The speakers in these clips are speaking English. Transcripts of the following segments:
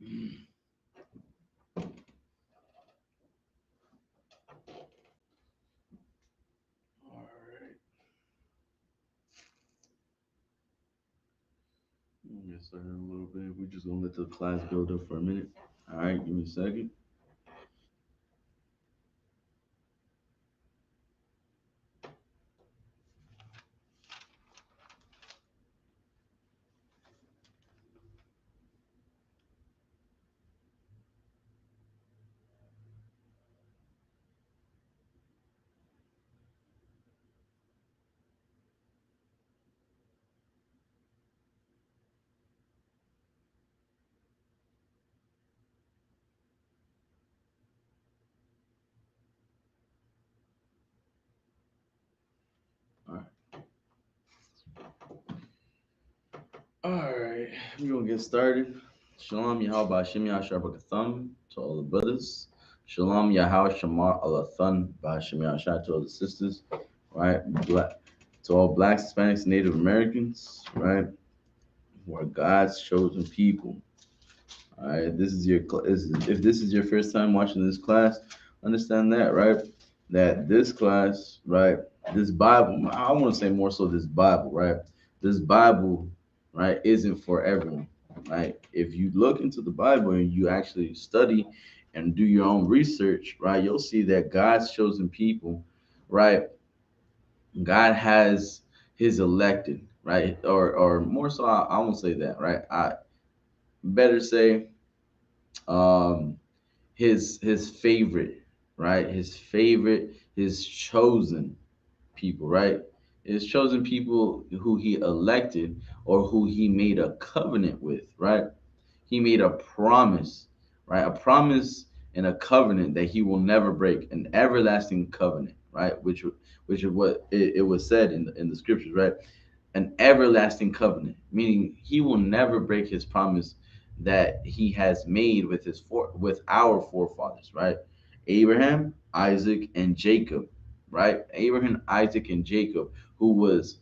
All right. We'll get started in a little bit. We're just gonna let the class build up for a minute. All right, give me a second. All right. All right, we're gonna get started. Shalom Yahweh Ba'ashem Yahshua B'Katham to all the brothers. Shalom Yahweh Shamar Alathan Ba'ashem Yahshua to all the sisters. Right, black to all blacks, Hispanics, Native Americans. Right, who are God's chosen people. All right, this is your if this is your first time watching this class, understand that, right? That this class, right? This Bible, I want to say more so this Bible, right? This Bible, right, isn't for everyone, right? If you look into the Bible and you actually study and do your own research, right, you'll see that God's chosen people, right? God has his elected, right? Or more so, I won't say that, right? I better say um his favorite, right? His favorite, his chosen people, right? His chosen people who he elected or who he made a covenant with, right? He made a promise, right? A promise and a covenant that he will never break, an everlasting covenant, right? Which is what it was said in the scriptures, right? An everlasting covenant, meaning he will never break his promise that he has made with with our forefathers, right? Abraham, Isaac, and Jacob, right? Abraham, Isaac, and Jacob, who was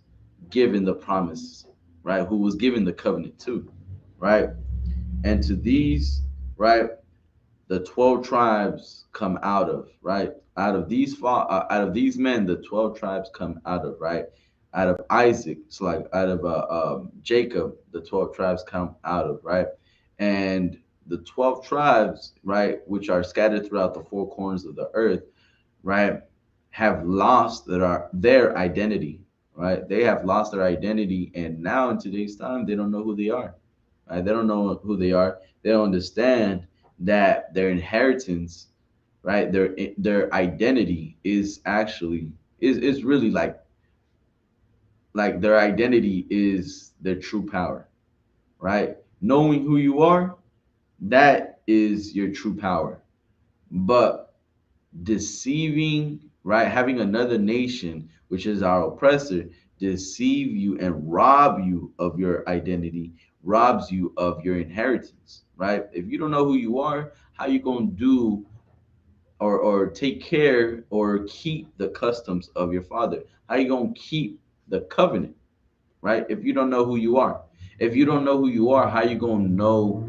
given the promise, right? Who was given the covenant too, right? And to these, right, the 12 tribes come out of, right? Out of these men, the 12 tribes come out of, right? Out of Isaac, it's like out of Jacob, the 12 tribes come out of, right? And the 12 tribes, right, which are scattered throughout the four corners of the earth, right, have lost their identity, right? They have lost their identity, and now in today's time, they don't know who they are, right? They don't know who they are. They don't understand that their inheritance, right, their identity is actually is really like their identity is their true power, right? Knowing who you are, that is your true power. But deceiving, right, having another nation, which is our oppressor, deceive you and rob you of your identity, robs you of your inheritance, right? If you don't know who you are, how you gonna do or take care or keep the customs of your father? How you gonna keep the covenant, right? If you don't know who you are, if you don't know who you are, how you gonna know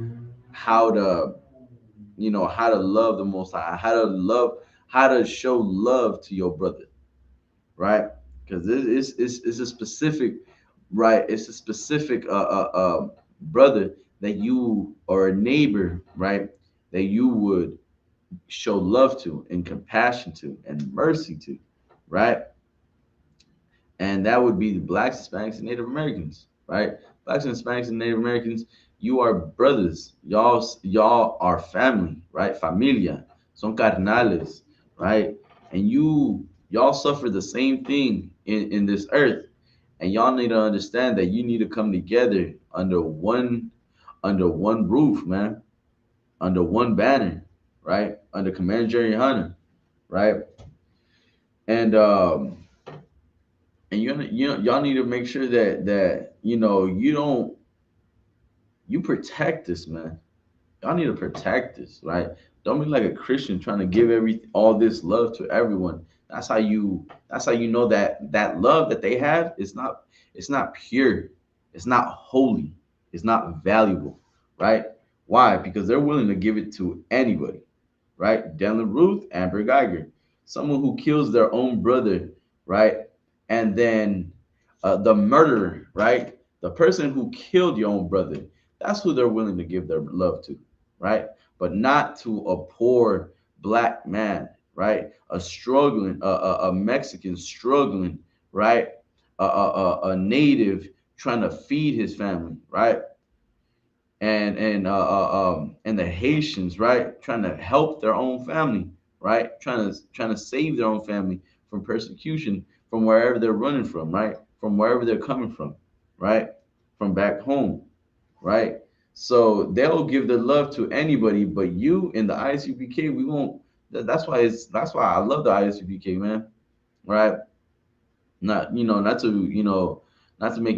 how to, how to love the Most High, how to show love to your brother, right? Because it's a specific, right? It's a specific brother that you or a neighbor, right? That you would show love to and compassion to and mercy to, right? And that would be the blacks, Hispanics, and Native Americans, right? Blacks and Hispanics and Native Americans, you are brothers. Y'all are family, right? Familia, son carnales, right? And y'all suffer the same thing in this earth, and y'all need to understand that you need to come together under one roof, man, under one banner, right? Under Commander Jerry Hunter, right? And y'all need to make sure that you protect this, man. Y'all need to protect this, right? Don't be like a Christian trying to give all this love to everyone. That's how you know that love that they have is not pure, it's not holy, it's not valuable, right? Why? Because they're willing to give it to anybody, right? Dylan Ruth, Amber Geiger, someone who kills their own brother, right? And then the murderer, right? The person who killed your own brother, that's who they're willing to give their love to, right? But not to a poor black man, right? A struggling, a Mexican struggling, right? A native trying to feed his family, right? And the Haitians, right, trying to help their own family, right, trying to save their own family from persecution from wherever they're running from, right, from wherever they're coming from, right, from back home, right. So they'll give their love to anybody, but you in the ISUPK, we won't. That's why I love the ISUPK, man, right. Not not to make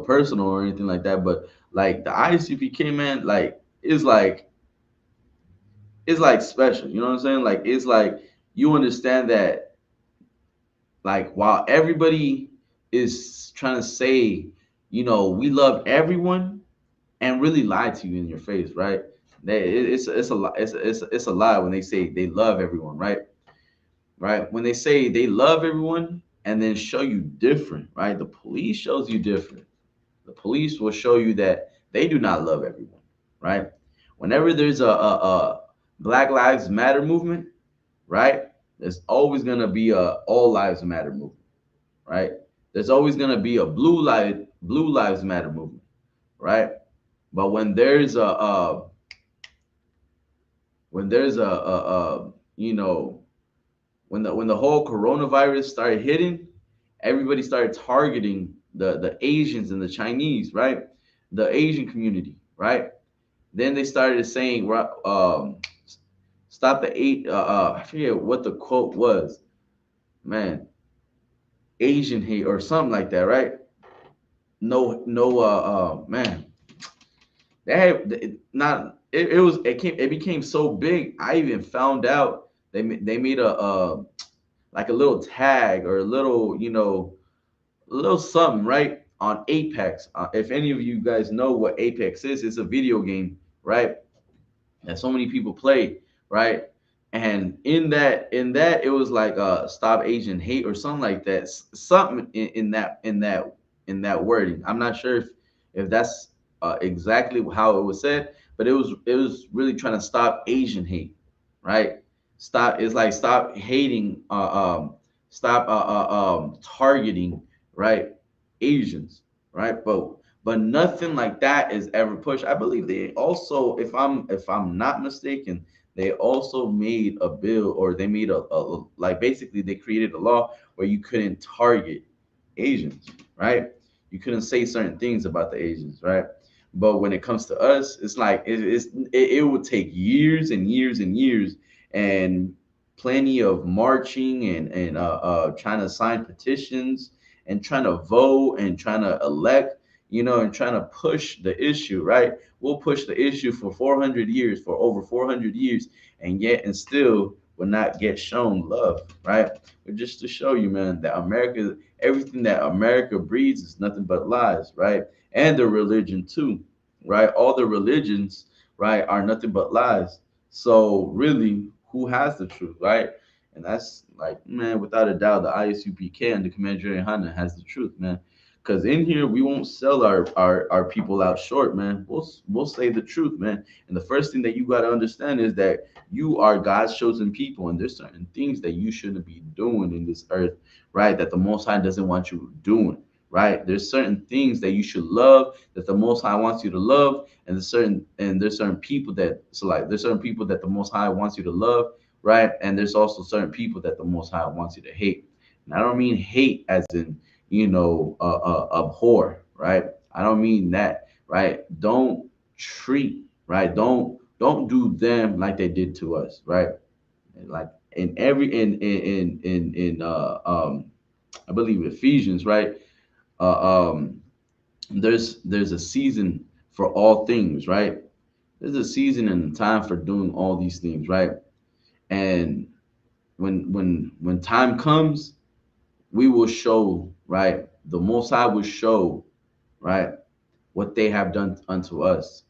personal or anything like that, but like the ISUPK, man, like it's like special. You know what I'm saying? Like it's like you understand that, like, while everybody is trying to say, we love everyone, and really lie to you in your face, right? It's a lie when they say they love everyone, right? Right? When they say they love everyone and then show you different, right? The police shows you different. The police will show you that they do not love everyone, right? Whenever there's a Black Lives Matter movement, right? There's always gonna be a All Lives Matter movement, right? There's always gonna be a Blue Lives Matter movement, right? But when there's a when the whole coronavirus started hitting, everybody started targeting the Asians and the Chinese, right? The Asian community, right? Then they started saying, "Stop the eight." I forget what the quote was, man. Asian hate or something like that, right? No, no, man. It became so big. I even found out they made a like a little tag or a little a little something, right, on Apex. If any of you guys know what Apex is, it's a video game, right, that so many people play, right? And in that it was like stop Asian hate or something like that. Something in that wording. I'm not sure if that's exactly how it was said, but it was really trying to stop Asian hate, right? Stop It's like stop hating, stop targeting, right, Asians, right? But nothing like that is ever pushed. I believe they also, if I'm not mistaken, they also made a bill, or they made like, basically they created a law where you couldn't target Asians, right? You couldn't say certain things about the Asians, right? But when it comes to us, it's like it would take years and years and years, and plenty of marching and trying to sign petitions and trying to vote and trying to elect, and trying to push the issue, right? We'll push the issue for 400 years, for over 400 years, and yet and still will not get shown love, right? But just to show you, man, that everything that America breeds is nothing but lies, right? And the religion too, right? All the religions, right, are nothing but lies. So really, who has the truth, right? And that's like, man, without a doubt, the ISUPK and the Commander Hana has the truth, man. Because in here, we won't sell our people out short, man. We'll say the truth, man. And the first thing that you got to understand is that you are God's chosen people, and there's certain things that you shouldn't be doing in this earth, right? That the Most High doesn't want you doing, right? There's certain things that you should love, that the Most High wants you to love, and there's certain people that the Most High wants you to love, right? And there's also certain people that the Most High wants you to hate. And I don't mean hate as in abhor, right? I don't mean that, right? Don't treat, right? Don't do them like they did to us, right? Like in every in I believe Ephesians, right? Uh, um, there's a season for all things, right? There's a season and a time for doing all these things, right? And when time comes, we will show, right? The Most High will show, right, what they have done unto us,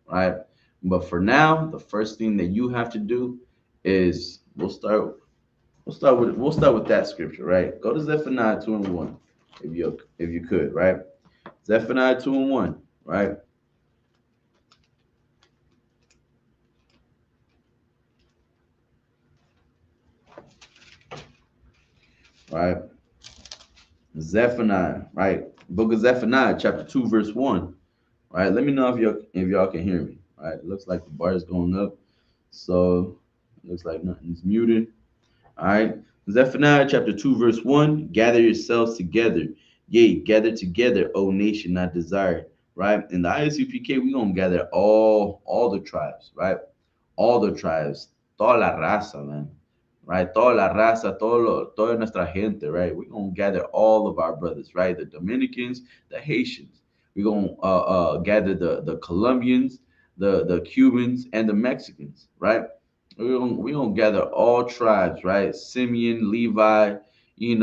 right? But for now, the first thing that you have to do is we'll start with that scripture, right? Go to Zephaniah 2:1, if you could, right? Zephaniah 2:1, right? Right? Zephaniah, right? Book of Zephaniah, chapter 2, verse 1. Right? Let me know if y'all can hear me. Right? It looks like the bar is going up. So it looks like nothing's muted. All right. Zephaniah chapter 2, verse 1. Gather yourselves together. Yea, gather together, O nation not desired. Right? In the ISUPK, we're gonna gather all the tribes, right? All the tribes. Toda la raza, man. Right? Toda la raza, toda nuestra gente, right? We're gonna gather all of our brothers, right? The Dominicans, the Haitians. We're gonna gather the Colombians, the Cubans, and the Mexicans, right? We're gonna gather all tribes, right? Simeon, Levi,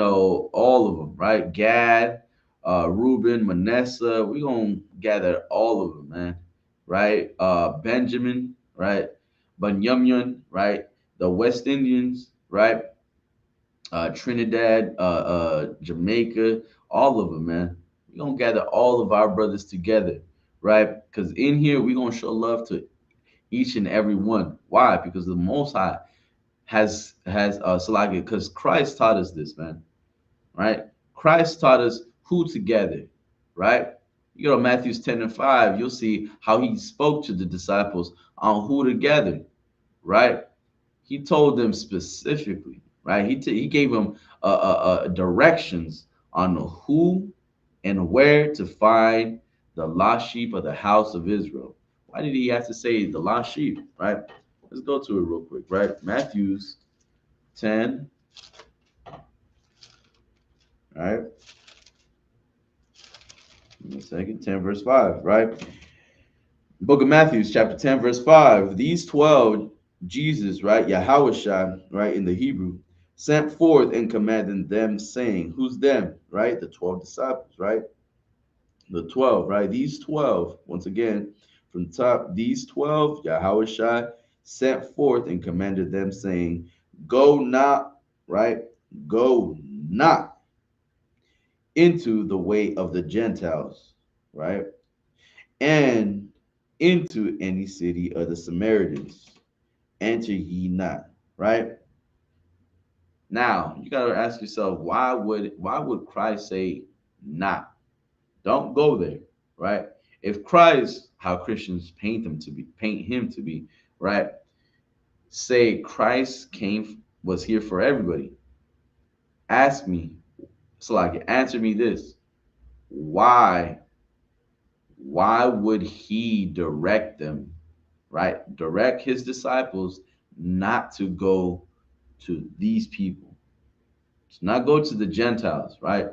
all of them, right? Gad, Reuben, Manasseh. We're gonna gather all of them, man, right? Benjamin, right? Bunyamin, right? The West Indians, right? Trinidad, Jamaica, all of them, man. We're gonna gather all of our brothers together, right? Because in here we're gonna show love to each and every one. Why? Because the Most High has Salaki, because Christ taught us this, man. Right? Christ taught us who to gather, right? You go to Matthew 10:5, you'll see how he spoke to the disciples on who to gather, right? He told them specifically, right? He gave them directions on who and where to find the lost sheep of the house of Israel. Why did he have to say the lost sheep, right? Let's go to it real quick, right? Matthew's 10, right? Give me a second, 10 verse 5, right? Book of Matthew, chapter 10, verse 5. These 12, Jesus, right? Yahweh, right? In the Hebrew, sent forth and commanded them, saying, who's them, right? The 12 disciples, right? The 12, right? These 12, once again, from the top, these 12, Yahweh sent forth and commanded them, saying, go not, right? Go not into the way of the Gentiles, right? And into any city of the Samaritans. Enter ye not, right? Now you gotta ask yourself, why would Christ say not? Don't go there, right? If Christ, how Christians paint him to be, right? Say Christ was here for everybody. Ask me, so I can answer me this. Why would he direct them, right? Direct his disciples not to go to these people, to not go to the Gentiles, right?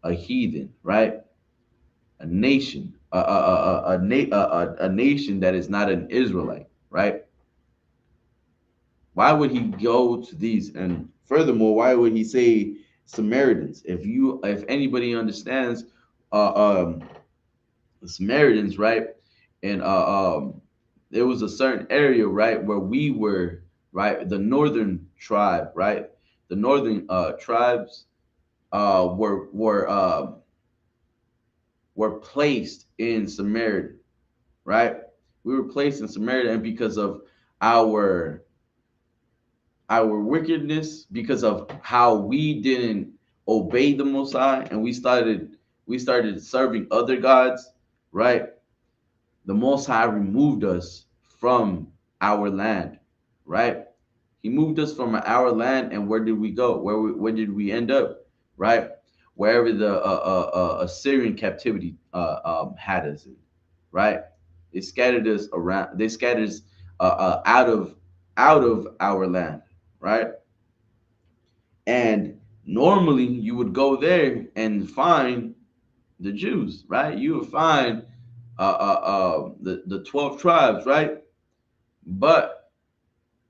A heathen, right? A nation, a nation that is not an Israelite, right? Why would he go to these? And furthermore, why would he say Samaritans? If anybody understands the Samaritans, right? And there was a certain area, right, where we were, right, the northern tribe, right, the northern tribes were placed in Samaria, right? We were placed in Samaria, and because of our our wickedness, because of how we didn't obey the Most High, and we started serving other gods, right? The Most High removed us from our land, right? He moved us from our land, and where did we go? Where did we end up? Right, wherever the Assyrian captivity had us in, right? They scattered us around. They scattered us out of our land, right? And normally you would go there and find the Jews, right? You would find the 12 tribes, right? But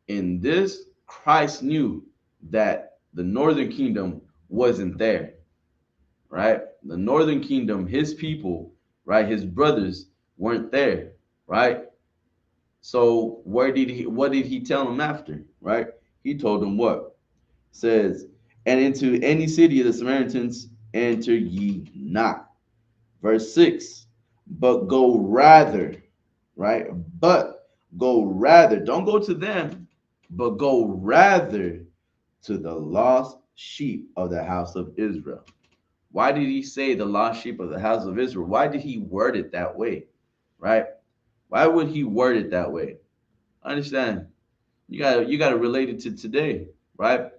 in this, Christ knew that the northern kingdom wasn't there, right? The northern kingdom, his people, right? His brothers weren't there, right? So what did he tell them after? Right? He told them what? Says, and into any city of the Samaritans enter ye not. Verse 6. But go rather, right? But go rather. Don't go to them, but go rather to the lost sheep of the house of Israel. Why did he say the lost sheep of the house of Israel? Why did he word it that way? Right? Why would he word it that way? Understand? You gotta relate it to today, right?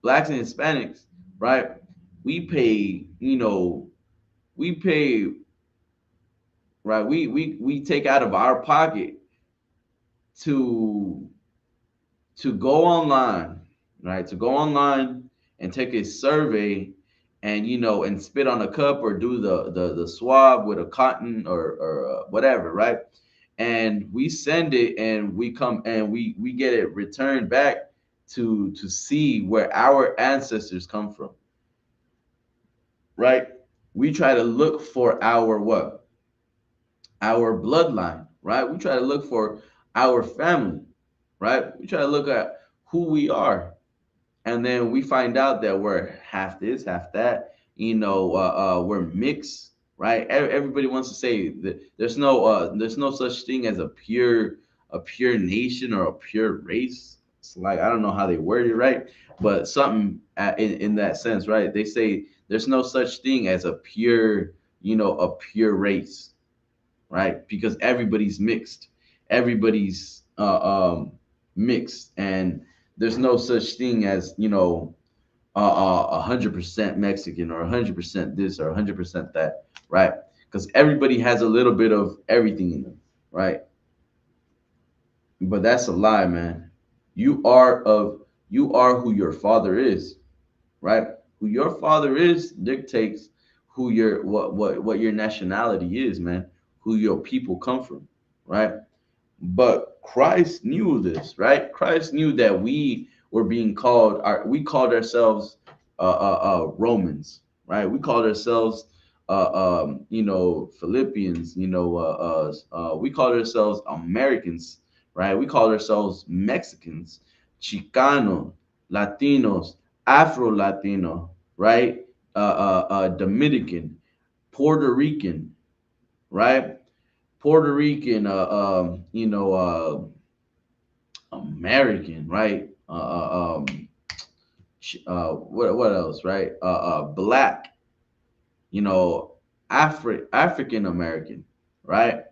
Blacks and Hispanics, right? We pay, we pay, right? We take out of our pocket to go online, right? To go online and take a survey and and spit on a cup or do the swab with a cotton or whatever, right? And we send it and we come and we get it returned back to see where our ancestors come from, right? We try to look for our what? Our bloodline, right? We try to look for our family, right? We try to look at who we are, and then we find out that we're half this, half that. We're mixed, right? Everybody wants to say that there's no such thing as a pure nation or a pure race. It's like I don't know how they word it right, but something in that sense, right? They say there's no such thing as a pure race, right? Because everybody's mixed, everybody's mixed, and there's no such thing as 100% Mexican or 100% this or 100% that, right? Because everybody has a little bit of everything in them, right? But that's a lie, man. You are who your father is, right? Who your father is dictates who your what your nationality is, man. Who your people come from, right? But Christ knew this, right? Christ knew that we were being called. We called ourselves Romans, right? We called ourselves, Philippians. We called ourselves Americans, right? We called ourselves Mexicans, Chicano, Latinos, Afro Latino, right? Dominican, Puerto Rican, right? Puerto Rican, American, right? What else, right? Black, you know, African American, right?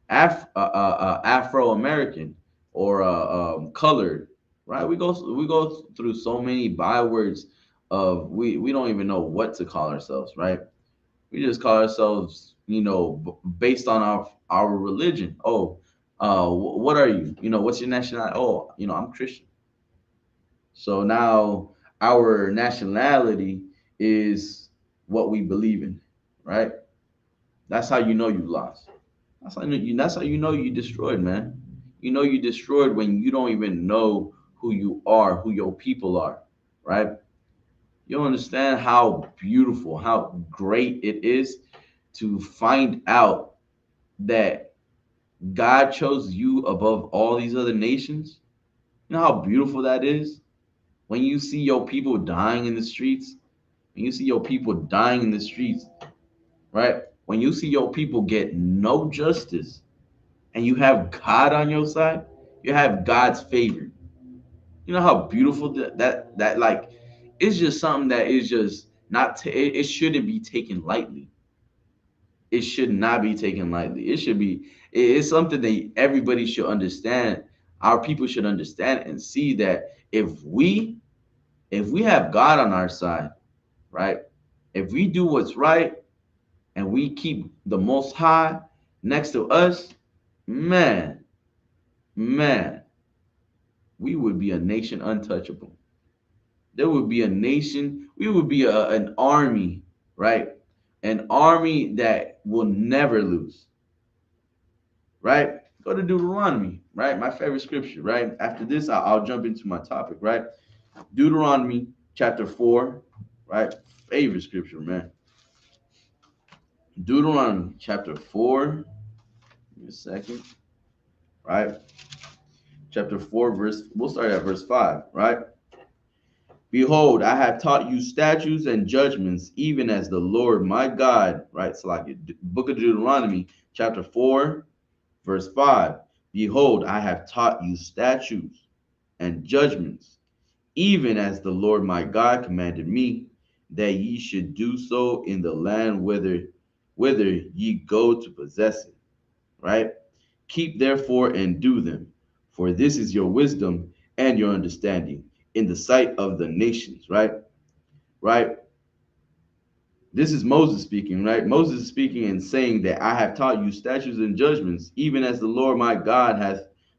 Afro American or colored, right? We go through so many bywords of we don't even know what to call ourselves, right? We just call ourselves, based on our religion. Oh, what are you? What's your nationality? Oh, I'm Christian. So now our nationality is what we believe in, right? That's how you know you lost. That's how you know you destroyed, man. You destroyed when you don't even know who you are, who your people are, right? You don't understand how beautiful, how great it is to find out that God chose you above all these other nations. You know how beautiful that is? When you see your people dying in the streets, when you see your people dying in the streets, right? When you see your people get no justice and you have God on your side, you have God's favor. You know how beautiful that like it's just something that is just not it shouldn't be taken lightly. It should not be taken lightly. It's something that everybody should understand. Our people should understand and see that if we have God on our side, right? If we do what's right and we keep the most high next to us, man, man, we would be a nation untouchable. There would be a nation, we would be an army, right? An army that will never lose, right? Go to Deuteronomy, right? My favorite scripture, right? After this, I'll jump into my topic, right? Deuteronomy chapter 4, right? Favorite scripture, man. Deuteronomy chapter 4, give me a second, right? chapter 4, we'll start at verse 5, right? Behold, I have taught you statutes and judgments, even as the Lord my God, right? So like book of Deuteronomy, chapter 4, verse 5. Behold, I have taught you statutes and judgments, even as the Lord my God commanded me, that ye should do so in the land whither ye go to possess it, right? Keep therefore and do them, for this is your wisdom and your understanding in the sight of the nations, right? Right? This is Moses speaking, right? Moses is speaking and saying that I have taught you statutes and judgments, even as the Lord my God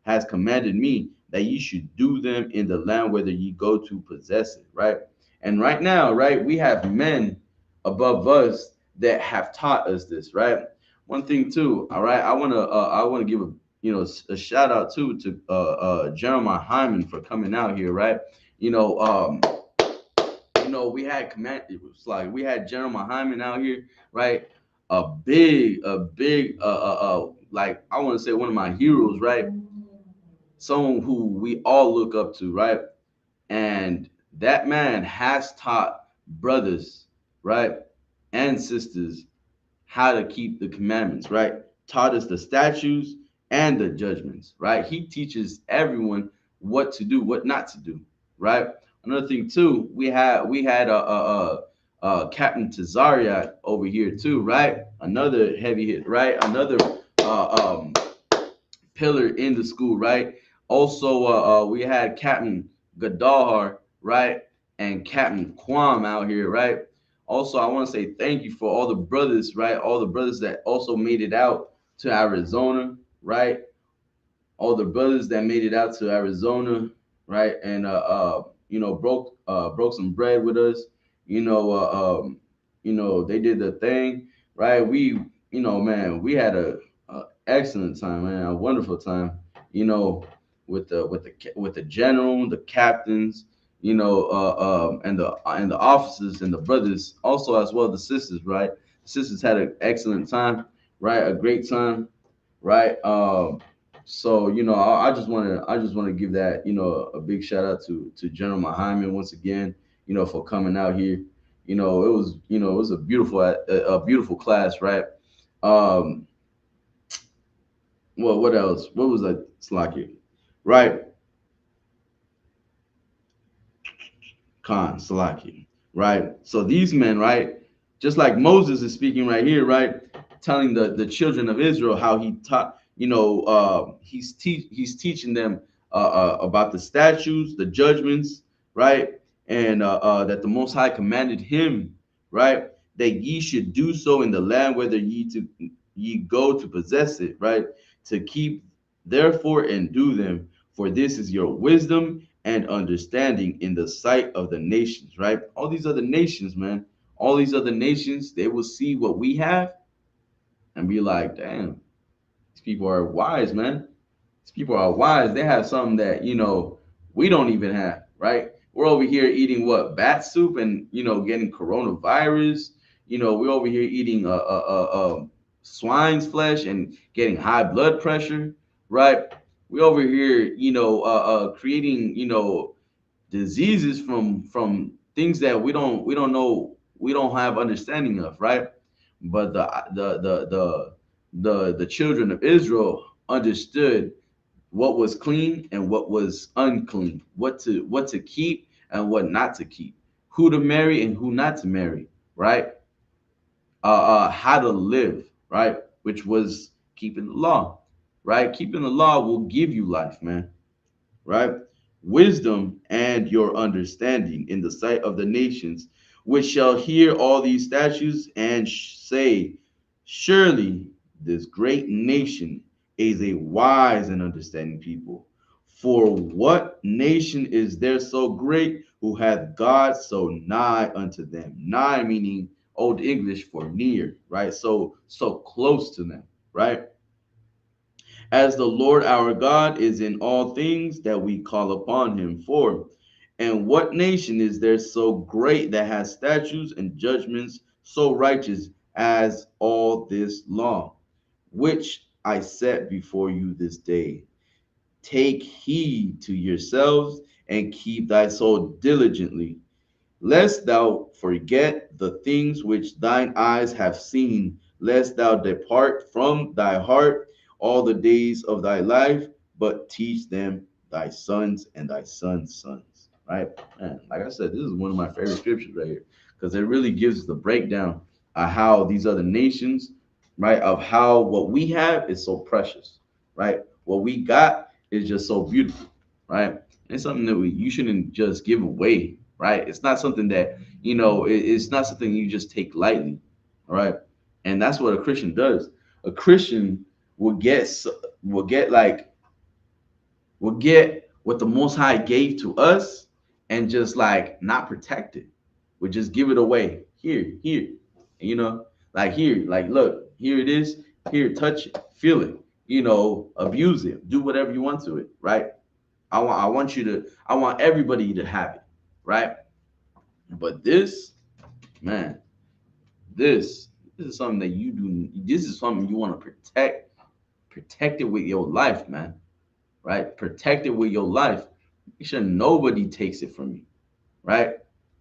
has commanded me, that ye should do them in the land whether ye go to possess it, right? And right now, right, we have men above us that have taught us this, right? One thing too, all right, I wanna give a shout out too to Jeremiah Hyman for coming out here, right? You know, we had command. It was like we had Jeremiah Hyman out here, right? Like I want to say one of my heroes, right? Someone who we all look up to, right? And that man has taught brothers, right, and sisters how to keep the commandments, right? Taught us the statutes and the judgments, right? He teaches everyone what to do, what not to do, right? Another thing too, we had Captain Tazariak over here too, right? Another heavy hit, right? Another uh, um, pillar in the school, right? Also, we had Captain Gadahar, right? And Captain Quam out here, right? Also, I want to say thank you for all the brothers, right? All the brothers that also made it out to Arizona, right? All the brothers that made it out to Arizona, right? And broke some bread with us. They did the thing, right? Man, we had a excellent time, man, a wonderful time. You know, with the general, the captains, and the officers and the brothers, also as well the sisters, right? The sisters had an excellent time, right? A great time, right? So I just want to give that a big shout out to General Hyman once again, for coming out here. It was a beautiful class, right? Um, well, what else? What was that, Slacky? Right, Khan Salaki, right? So these men, right, just like Moses is speaking right here, right, telling the children of Israel how he taught, he's teaching them about the statutes, the judgments, right, and that the Most High commanded him, right, that ye should do so in the land whether ye go to possess it, right, to keep therefore and do them, for this is your wisdom and understanding in the sight of the nations, right? All these other nations, man, all these other nations, they will see what we have and be like, damn, these people are wise, man. These people are wise. They have something that, we don't even have, right? We're over here eating what? Bat soup and, getting coronavirus. We're over here eating swine's flesh and getting high blood pressure, right? We over here, creating, diseases from things that we don't know, we don't have understanding of, right? But the children of Israel understood what was clean and what was unclean, what to keep and what not to keep, who to marry and who not to marry, right? How to live, right? Which was keeping the law, right? Keeping the law will give you life, man, right? Wisdom and your understanding in the sight of the nations, which shall hear all these statutes and say, surely this great nation is a wise and understanding people. For what nation is there so great who hath God so nigh unto them? Nigh meaning Old English for near, right? So close to them, right? As the Lord our God is in all things that we call upon him for. And what nation is there so great that has statutes and judgments so righteous as all this law, which I set before you this day? Take heed to yourselves and keep thy soul diligently, lest thou forget the things which thine eyes have seen, lest thou depart from thy heart all the days of thy life, but teach them thy sons and thy sons' sons. Right? And like I said, this is one of my favorite scriptures right here because it really gives the breakdown of how these other nations, right, of how what we have is so precious, right? What we got is just so beautiful, right? It's something that you shouldn't just give away, right? It's not something that it's not something you just take lightly, all right? And that's what a Christian does. A Christian will get will get like will get what the Most High gave to us and just like not protect it. We just give it away. Here, like here, like look, here it is. Here, touch it, feel it. Abuse it, do whatever you want to it, right? I want everybody to have it, right? But this, man, this is something that you do. This is something you want to protect it with your life, man, right? Protect it with your life. Make sure nobody takes it from you, right?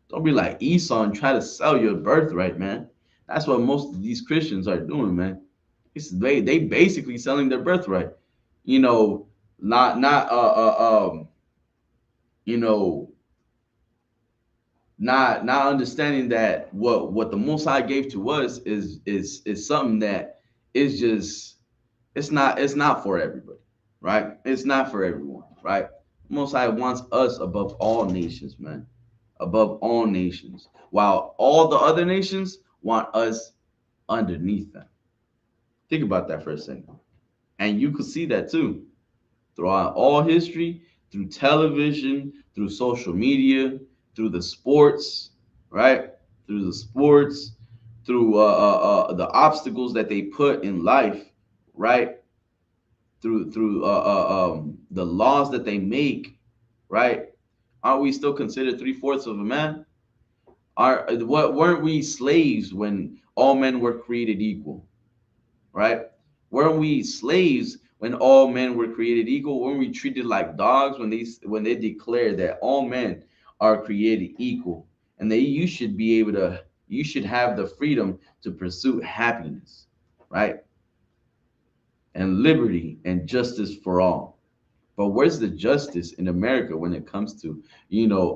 Don't be like Esau and try to sell your birthright, man. That's what most of these Christians are doing, man. They basically selling their birthright. You know, you know, not understanding that what the Most High gave to us is something that is just it's not for everybody, right? It's not for everyone, right? Most High wants us above all nations, man, above all nations, while all the other nations want us underneath them. Think about that for a second, and you could see that too throughout all history, through television, through social media, through the sports, right? Through the sports, through the obstacles that they put in life, right? Through the laws that they make, right? Aren't we still considered three-fourths of a man? Are what weren't we slaves when all men were created equal? Right? Weren't we slaves when all men were created equal? Weren't we treated like dogs when they declare that all men are created equal and that you should have the freedom to pursue happiness, right? And liberty and justice for all. But where's the justice in America when it comes to,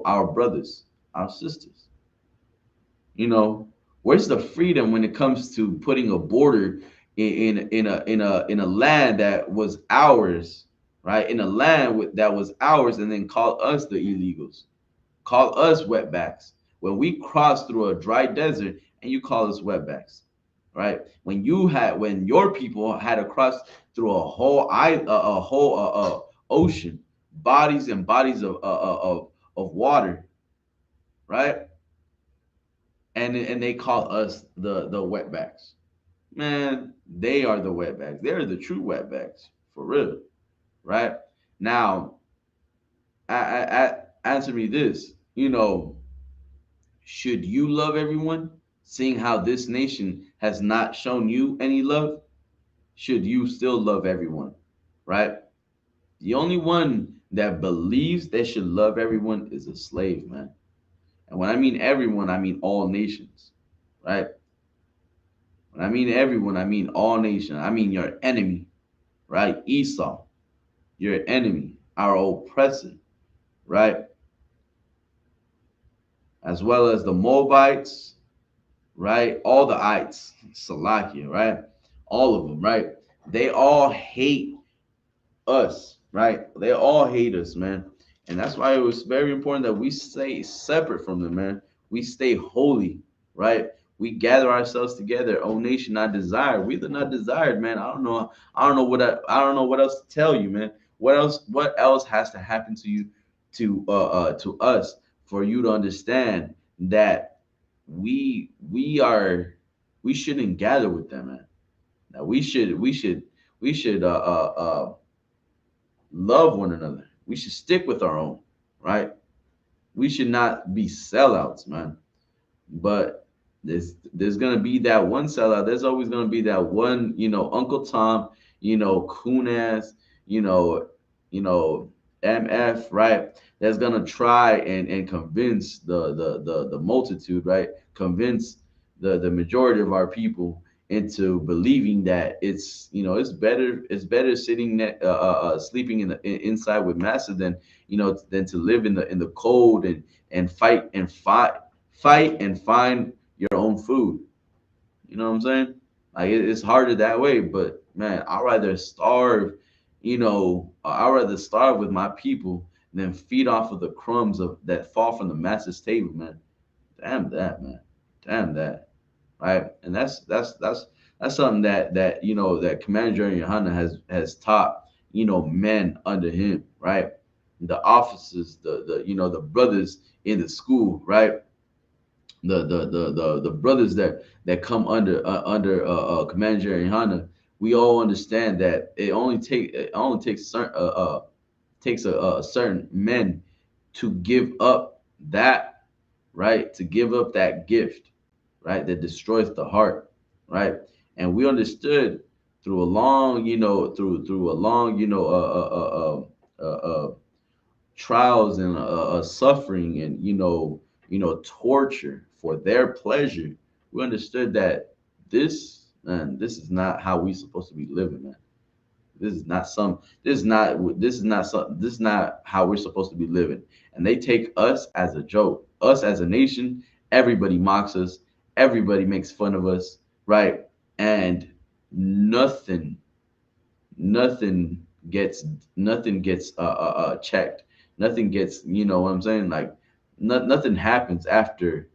our brothers, our sisters? You know, where's the freedom when it comes to putting a border in a land that was ours, right? In a land that was ours, and then call us the illegals, call us wetbacks. When we cross through a dry desert, and you call us wetbacks, right? When your people had to cross through a whole ocean, bodies and bodies of water, right? And they call us the wetbacks. Man, they are the wetbacks. They're the true wetbacks for real, right? Now, answer me this. Should you love everyone, seeing how this nation has not shown you any love? Should you still love everyone, right? The only one that believes they should love everyone is a slave, man. And when I mean everyone, I mean all nations, right? When I mean everyone, I mean all nations. I mean your enemy, right? Esau, your enemy, our oppressor, right? As well as the Moabites, right? All the ites, Salakia, right? All of them, right? They all hate us, right? They all hate us, man. And that's why it was very important that we stay separate from them, man. We stay holy, right? We gather ourselves together. Oh nation not desired. We the not desired, man. I don't know what else to tell you, man. What else has to happen to you to us for you to understand that we shouldn't gather with them, man. That we should love one another. We should stick with our own, right? We should not be sellouts, man. But there's gonna be that one sellout. There's always gonna be that one, Uncle Tom, coon ass, you know, MF, right? That's gonna try and convince the multitude, right? Convince the majority of our people into believing that it's better sitting sleeping inside with massa than to live in the cold and fight and find your own food. You know what I'm saying? Like it's harder that way, but man, I'd rather starve with my people than feed off of the crumbs of that fall from the master's table, man. Damn that, man. Damn that. Right? And that's something that Commander General Yohana has taught, men under him, right? The officers, the brothers in the school, right? The brothers that come under Commander Jerry Hanna, we all understand that it only takes a certain men to give up that, right, to give up that gift, right, that destroys the heart, right. And we understood through a long through a long trials and suffering and torture for their pleasure. We understood that this is not how we supposed to be living, man. This is not how we're supposed to be living. And they take us as a joke, us as a nation. Everybody mocks us, everybody makes fun of us, right? And nothing nothing gets nothing gets checked. Nothing gets, what I'm saying, like nothing happens after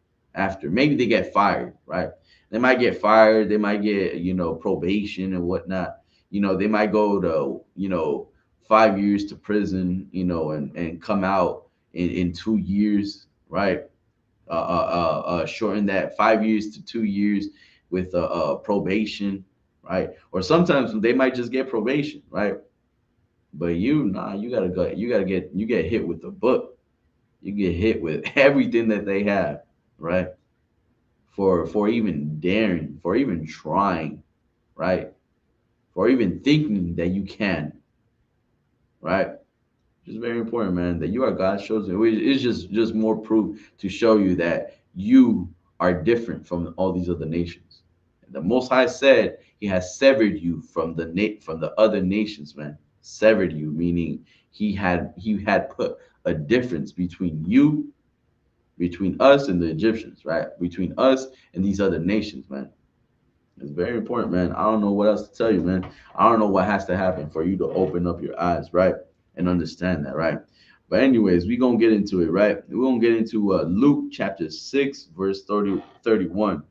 maybe they get fired, right? They might get fired, they might get probation and whatnot. They might go to 5 years to prison, and come out in 2 years, right? Shorten that 5 years to 2 years with probation, right? Or sometimes they might just get probation, right? But you gotta go, you get hit with the book. You get hit with everything that they have, right? For even daring, for even trying, right? For even thinking that you can, right? It's very important, man, that you are God's chosen. It's just more proof to show you that you are different from all these other nations. The Most High said He has severed you from the other nations, man. Severed you, meaning He had put a difference between us and the Egyptians, right? Between us and these other nations, man. It's very important, man. I don't know what else to tell you, man. I don't know what has to happen for you to open up your eyes, right? And understand that, right? But anyways, we're gonna get into it, right? We're gonna get into Luke chapter 6, verse 31.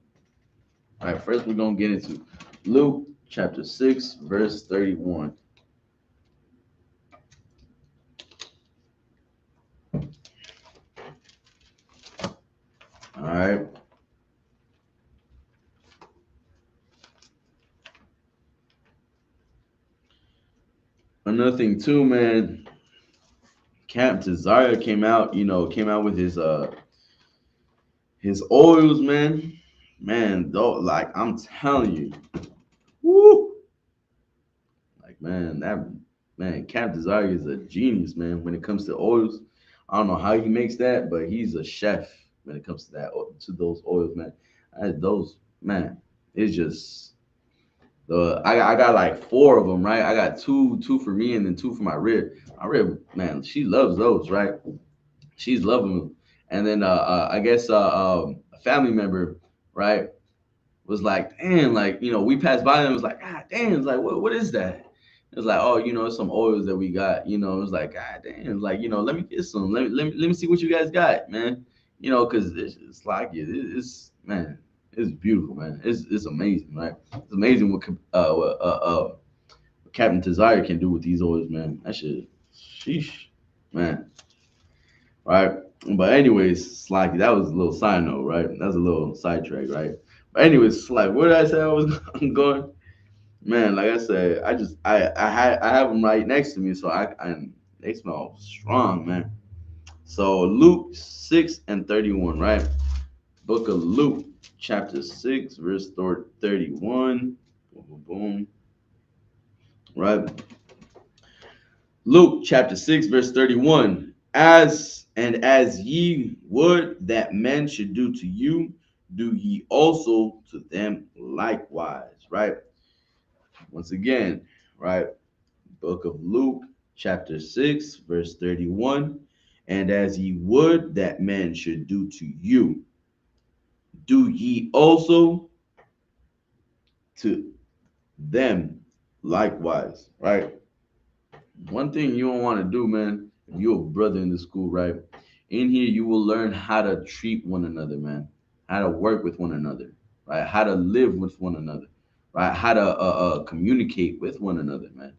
All right, first we're gonna get into Luke chapter 6, verse 31. All right. Another thing too, man. Captain Zara came out with his oils, man. Man, though, like I'm telling you, woo, like man, Captain Zara is a genius, man. When it comes to oils, I don't know how he makes that, but he's a chef when it comes to those oils, man. Those, man, it's just I got like four of them, right? I got two for me and then two for my rib. My rib, man, she loves those, right? She's loving them. And then I guess a family member, right, was like, damn, like, we passed by them, it was like, ah damn, it's like what is that? It was like, oh, it's some oils that we got, it was like, god damn, it's like, let me get some, let me see what you guys got, man. Because it's like it's man, it's beautiful, man. It's amazing, right? It's amazing what Captain Desire can do with these oils, man. That shit, sheesh, man. Right? But anyways, Slacky, that was a little side note, right? That's a little sidetrack, right? But anyways, Slack, where did I say I was going? Man, like I said, I have them right next to me, so I they smell strong, man. So Luke 6 and 31, right? Book of Luke, chapter 6, verse 31. Boom, boom, boom. Right? Luke chapter 6, verse 31. As ye would that men should do to you, do ye also to them likewise. Right? Once again, right? Book of Luke, chapter 6, verse 31. And as ye would that men should do to you, do ye also to them likewise. Right? One thing you don't want to do, man, if you're a brother in the school, right? In here, you will learn how to treat one another, man, how to work with one another, right? How to live with one another, right? How to communicate with one another, man.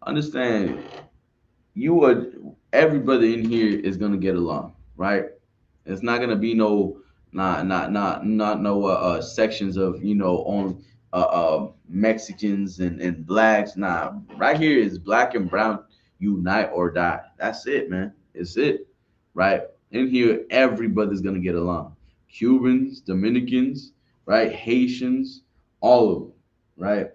Understand, you would every brother in here is gonna get along, right? It's not gonna be no not no sections of on Mexicans and blacks. Nah, right here is black and brown unite or die. That's it, man. It's it, right? In here, every brother's gonna get along. Cubans, Dominicans, right? Haitians, all of them, right?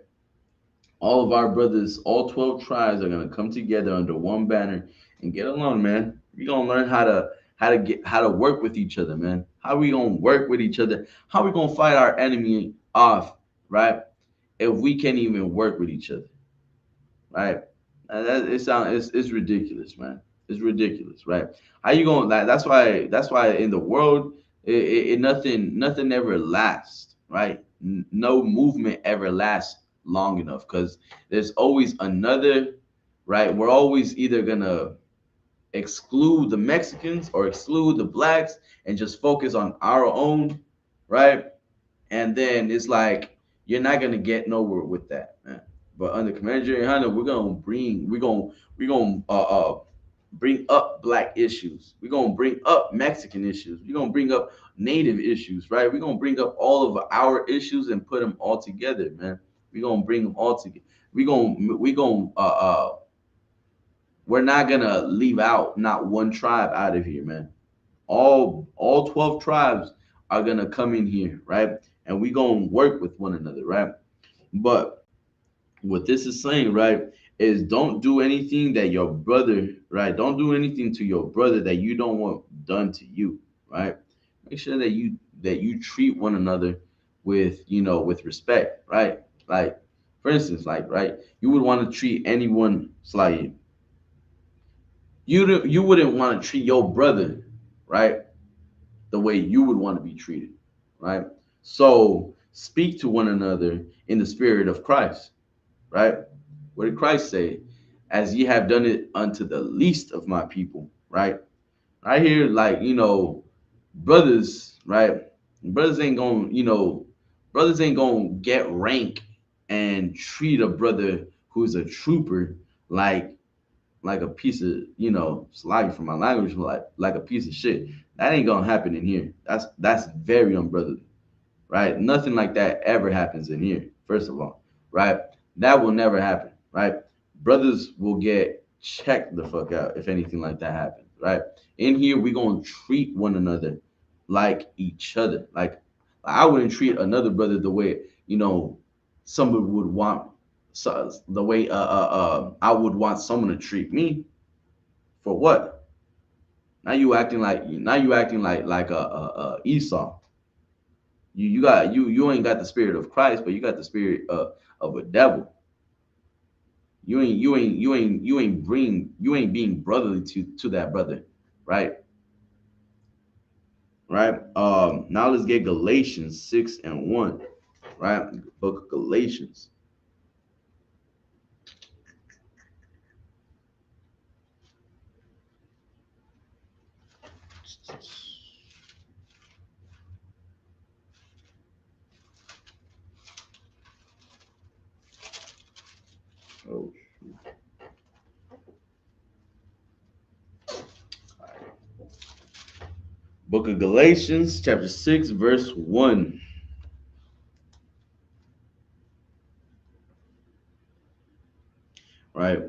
All of our brothers, all 12 tribes are gonna come together under one banner and get along, man. We're gonna learn how to work with each other, man. How we gonna work with each other? How we gonna fight our enemy off, right? If we can't even work with each other, right? It's ridiculous, man. It's ridiculous, right? How you gonna like? That's why in the world, nothing ever lasts, right? No movement ever lasts long enough because there's always another, right? We're always either gonna exclude the Mexicans or exclude the blacks and just focus on our own, right? And then it's like you're not gonna get nowhere with that, man. But under Commander Jerry Hunter, we're gonna bring up black issues. We're gonna bring up Mexican issues. We're gonna bring up native issues, right? We're gonna bring up all of our issues and put them all together, man. We're gonna bring them all together. We're not gonna leave out not one tribe out of here, man. All 12 tribes are gonna come in here, right? And we gonna work with one another, right? But what this is saying, right, is don't do anything that your brother, right? Don't do anything to your brother that you don't want done to you, right? Make sure that you treat one another with with respect, right? Like for instance, like right, you would want to treat anyone it's like you wouldn't want to treat your brother, right, the way you would want to be treated, right? So speak to one another in the spirit of Christ, right? What did Christ say? As ye have done it unto the least of my people, right? I hear like, brothers, right? Brothers ain't gonna, brothers ain't gonna get rank and treat a brother who's a trooper like a piece of, sorry for my language, like a piece of shit. That ain't gonna happen in here. That's very unbrotherly, right? Nothing like that ever happens in here, first of all, right? That will never happen, right? Brothers will get checked the fuck out if anything like that happens, right? In here, we gonna treat one another like each other. Like I wouldn't treat another brother the way, somebody would want, so the way I would want someone to treat me. For what? Now you acting like a Esau. You ain't got the spirit of Christ, but you got the spirit of a devil. You ain't being brotherly to that brother, right? Right. Now let's get Galatians 6:1, right? Book of Galatians. Oh, Book of Galatians, chapter 6, verse 1. Right.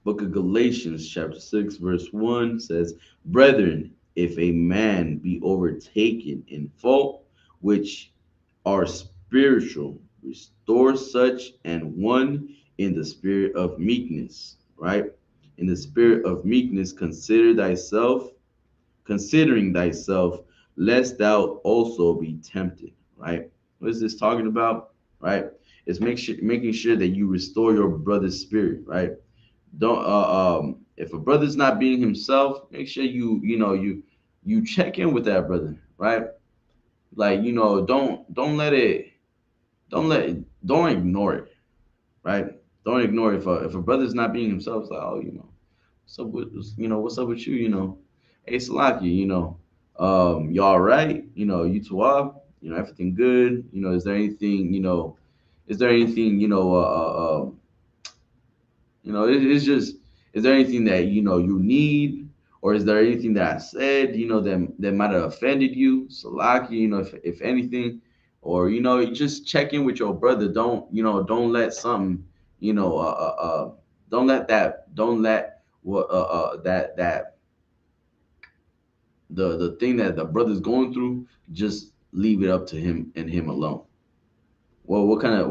Book of Galatians, chapter 6, verse 1 says, Brethren, if a man be overtaken in fault, which are spiritual, restore such and one in the spirit of meekness. Right? in the spirit of meekness, considering thyself, lest thou also be tempted. Right? What is this talking about? Right? It's making sure that you restore your brother's spirit. Right? Don't if a brother's not being himself, make sure you check in with that brother. Right? Like don't let it don't ignore it. Right? Don't ignore it. If a brother's not being himself, it's like, oh, what's up with what's up with you? Hey Salaki, you all right? You two up? Everything good? Is there anything it's just, is there anything that you need, or is there anything that I said that might have offended you? Salaki, if anything, or you just check in with your brother. Don't let something, you know, don't let what that the thing that the brother's going through, just leave it up to him and him alone. Well, what kind of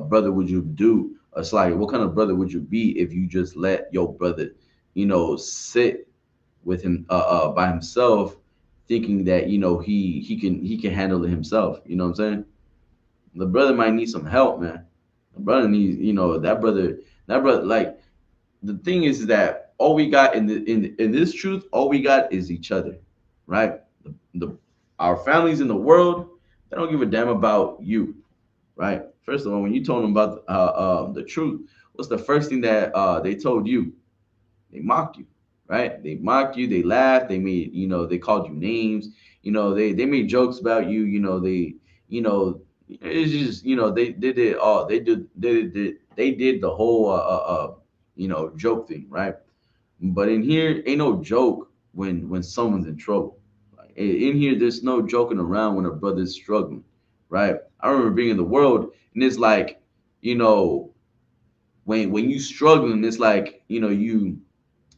brother would you do? Like, what kind of brother would you be if you just let your brother, sit with him by himself, thinking that he can handle it himself? You know what I'm saying? The brother might need some help, man. The brother needs, that brother, like, the thing is that all we got in this truth, all we got is each other, right? The our families in the world, they don't give a damn about you, right? First of all, when you told them about the truth, what's the first thing that they told you? They mocked you, right? They mocked you. They laughed. They made, they called you names. They made jokes about you. You know, it's just, they did all. They did the whole, joke thing, right? But in here, ain't no joke when someone's in trouble. Like, in here, there's no joking around when a brother's struggling, right? I remember being in the world, and it's like, you know, when you struggling, it's like, you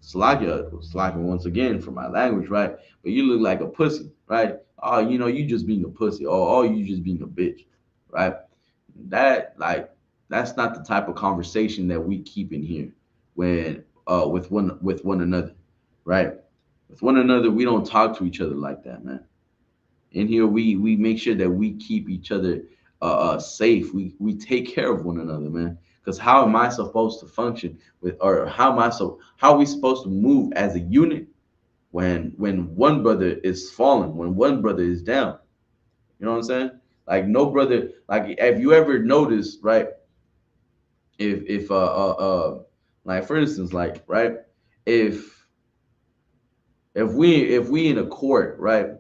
Slakia once again for my language, right? But you look like a pussy, right? Oh, you just being a pussy, or oh, you just being a bitch, right? That like that's not the type of conversation that we keep in here when with one another, right? With one another, we don't talk to each other like that, man. In here, we make sure that we keep each other safe. We take care of one another, man. Because how am I supposed to function with, or how are we supposed to move as a unit when one brother is falling, when one brother is down? You know what I'm saying? Like, no brother. Like, have you ever noticed, right? If like, for instance, like, right, if if we in a court, right,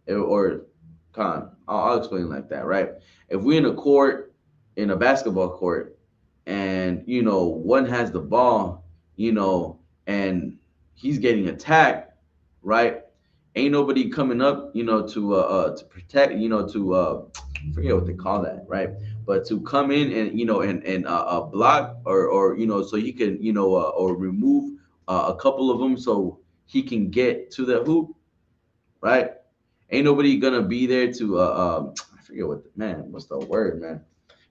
or I'll explain it like that, right? If we in a court, in a basketball court, and one has the ball, and he's getting attacked, right? Ain't nobody coming up, to protect, I forget what they call that, right? But to come in and block, or so he can, or remove a couple of them, so he can get to the hoop, right? Ain't nobody gonna be there to I forget what's the word, man.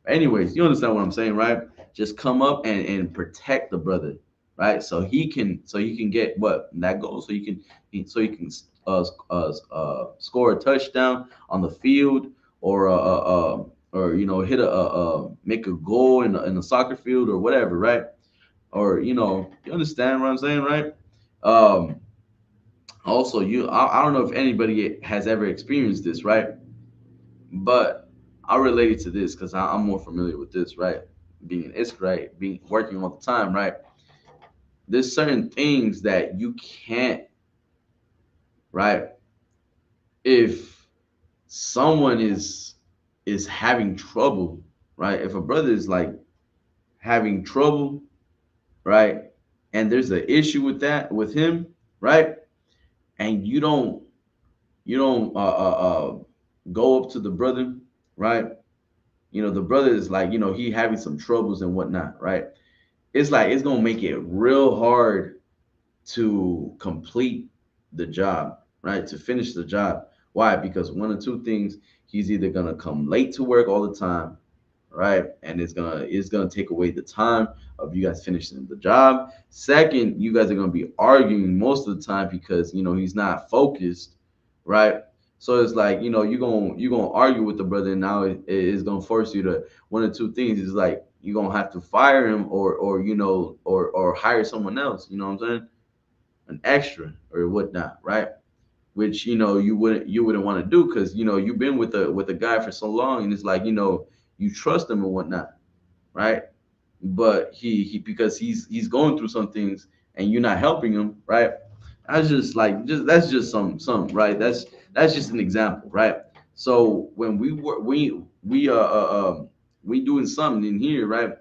Anyways, you understand what I'm saying, right? Just come up and protect the brother, right? So he can get what that goal, so he can score a touchdown on the field, or hit make a goal in a soccer field or whatever, right? Or you understand what I'm saying, right? Um, Also, I don't know if anybody has ever experienced this, right? But I'll relate it to this because I'm more familiar with this, right? Being an Israelite, being working all the time, right? There's certain things that you can't, right? If someone is having trouble, right? If a brother is like having trouble, right? And there's an issue with that with him, right? And you don't go up to the brother, right? The brother is like, he having some troubles and whatnot, right? It's like it's gonna make it real hard to complete the job, right? To finish the job. Why? Because one or two things, he's either gonna come late to work all the time, right? And it's gonna take away the time of you guys finishing the job. Second, you guys are gonna be arguing most of the time because he's not focused, right? So it's like you're gonna argue with the brother, and now it's gonna force you to one or two things. It's like you're gonna have to fire him, or hire someone else. You know what I'm saying? An extra or whatnot, right? Which you wouldn't want to do because you've been with a guy for so long, and it's like you trust him and whatnot, right? But he because he's going through some things and you're not helping him, right? That's just like that's just some right. That's just an example, right? So when we doing something in here, right?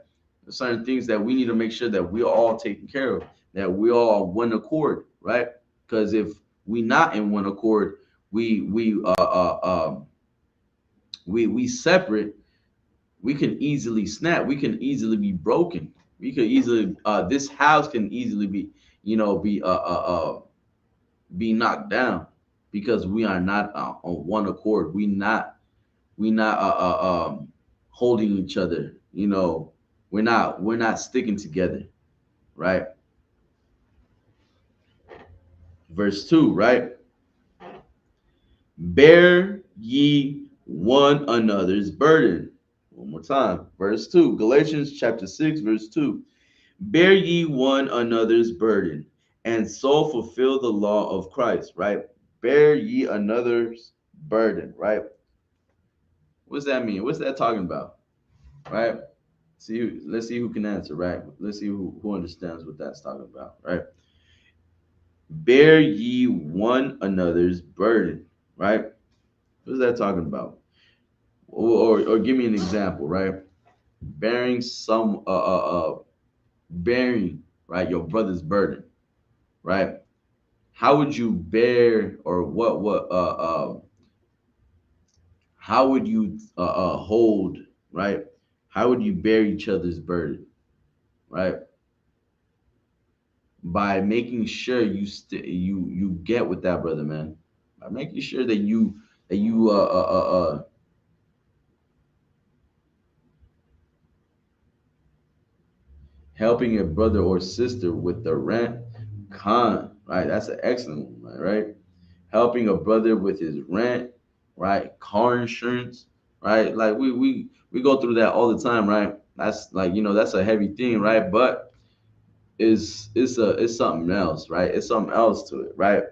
There's certain things that we need to make sure that we're all taken care of, that we all one accord, right? Because if we not in one accord, we separate, we can easily snap, we can easily be broken, we could easily this house can easily be be knocked down because we are not on one accord. We not holding each other. We're not sticking together, right? Verse 2, right? Bear ye one another's burden. One more time. Verse 2, Galatians chapter 6, verse 2. Bear ye one another's burden, and so fulfill the law of Christ, right? Bear ye another's burden, right? What's that mean? What's that talking about, right? Let's see who can answer, right? Let's see who understands what that's talking about, right? Bear ye one another's burden, right? What's that talking about? Or give me an example, right? Bearing bearing, right, your brother's burden, right? How would you bear, or how would you hold, right? How would you bear each other's burden, right? By making sure you get with that brother, man. By making sure that you helping a brother or sister with the rent, right? That's an excellent one, right? Helping a brother with his rent, right? Car insurance, right? Like we go through that all the time, right? That's like that's a heavy thing, right? But it's something else, right? It's something else to it, right?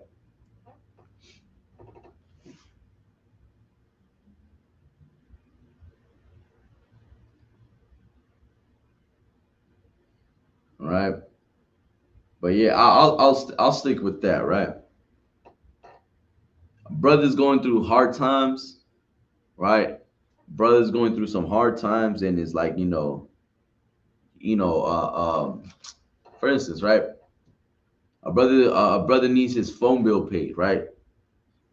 Right. But yeah, I'll stick with that, right? Brothers going through hard times, right? Brothers going through some hard times, and it's like you know, for instance, right? A brother needs his phone bill paid, right?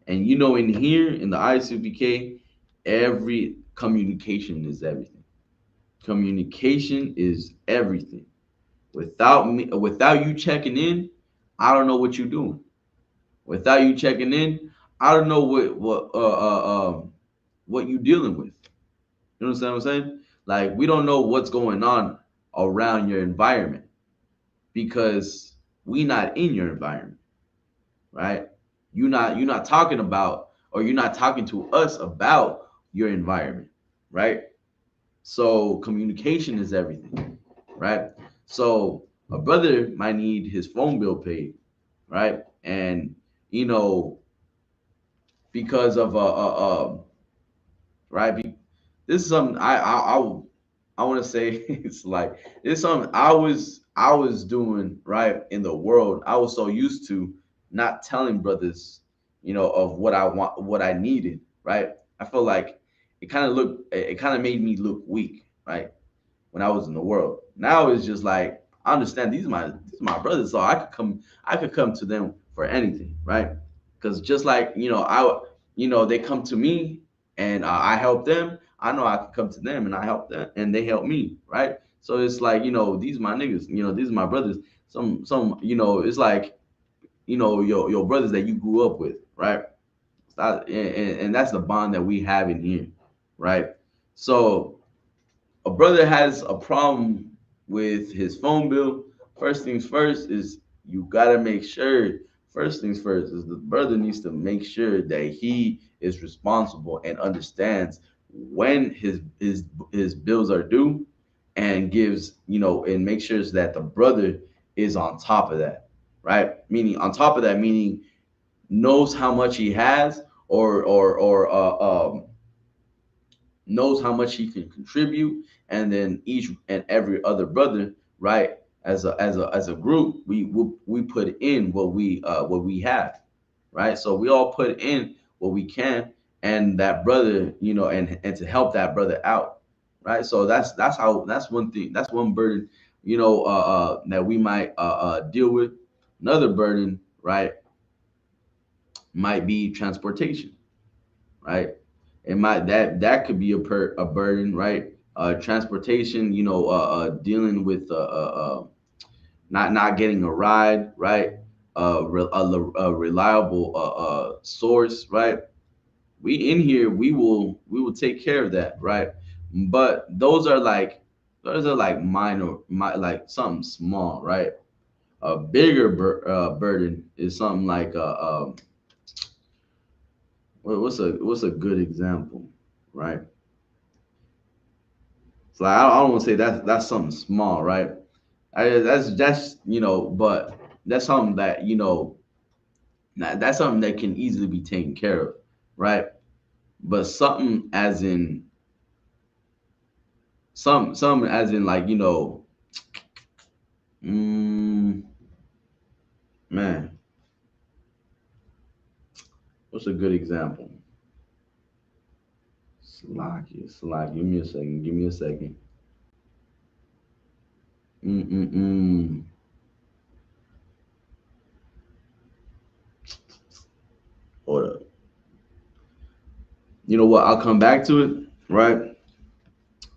And in here in the ICPK, every communication is everything. Communication is everything. Without you checking in, I don't know what you're doing. Without you checking in, I don't know what you dealing with. You understand what I'm saying? Like we don't know what's going on around your environment because we not in your environment, right? You're not talking about, or you're not talking to us about your environment, right? So communication is everything, right? So a brother might need his phone bill paid, right? And you know because of right. This is something I want to say. It's like it's something I was doing right in the world. I was so used to not telling brothers, of what I want, what I needed. Right. I feel like it kind of made me look weak. Right. When I was in the world. Now it's just like I understand these are my brothers, so I could come to them for anything, right? Because just like they come to me and I help them. I know I can come to them and I help them and they help me, right? So it's like these are my niggas, these are my brothers. It's like your brothers that you grew up with, right? And that's the bond that we have in here, right? So a brother has a problem with his phone bill, first things first is you gotta make sure. First things first is the brother needs to make sure that he is responsible and understands when his bills are due, and gives, and make sure that the brother is on top of that, right? Meaning on top of that, meaning knows how much he has, or knows how much he can contribute, and then each and every other brother, right, as a group, we put in what we have, right? So we all put in what we can, and that brother, and to help that brother out, right? So that's one thing, that's one burden, that we might deal with. Another burden, right, might be transportation, right? It might that could be a burden, right? Transportation, dealing with not getting a ride, right? A reliable source, right? We in here, we will take care of that, right? But those are like minor, like something small, right? A bigger burden is something like what's a good example, right? So I don't want to say that's something small, right? That's but that's something that that's something that can easily be taken care of, right? But something as in like mm, man, what's a good example? Slack. Give me a second. Give me a second. Mm-mm-mm. Hold up. You know what? I'll come back to it, right?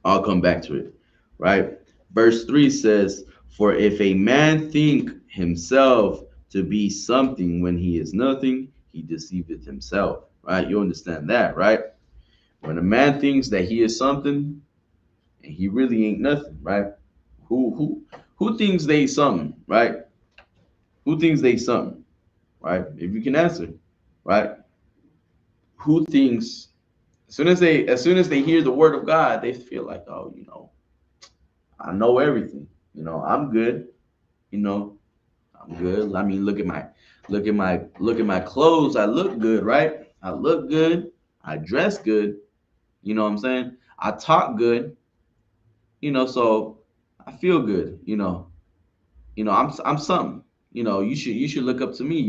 I'll come back to it, right? Verse 3 says, "For if a man think himself to be something when he is nothing, he deceiveth himself." Right? You understand that, right? When a man thinks that he is something and he really ain't nothing, right? Who thinks they something, right? Who thinks they something, right? If you can answer, right? Who thinks as soon as they hear the word of God, they feel like, oh, I know everything. I'm good. You know, I'm good. I mean, look at my clothes. I look good, right? I look good. I dress good. You know what I'm saying? I talk good. So I feel good. I'm something. You should look up to me.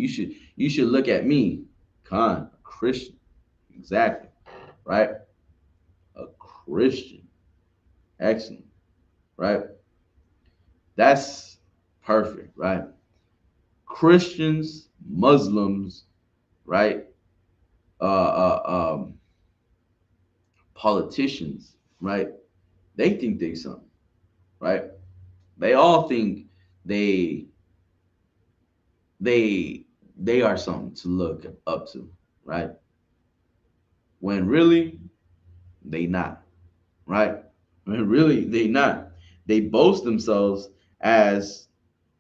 You should look at me. Con, a Christian. Exactly. Right? A Christian. Excellent. Right? That's perfect, right? Christians, Muslims, right? Uh, politicians, right? They think they something, right? They all think they they they are something to look up to, right? When really they not, right? When really they not. They boast themselves as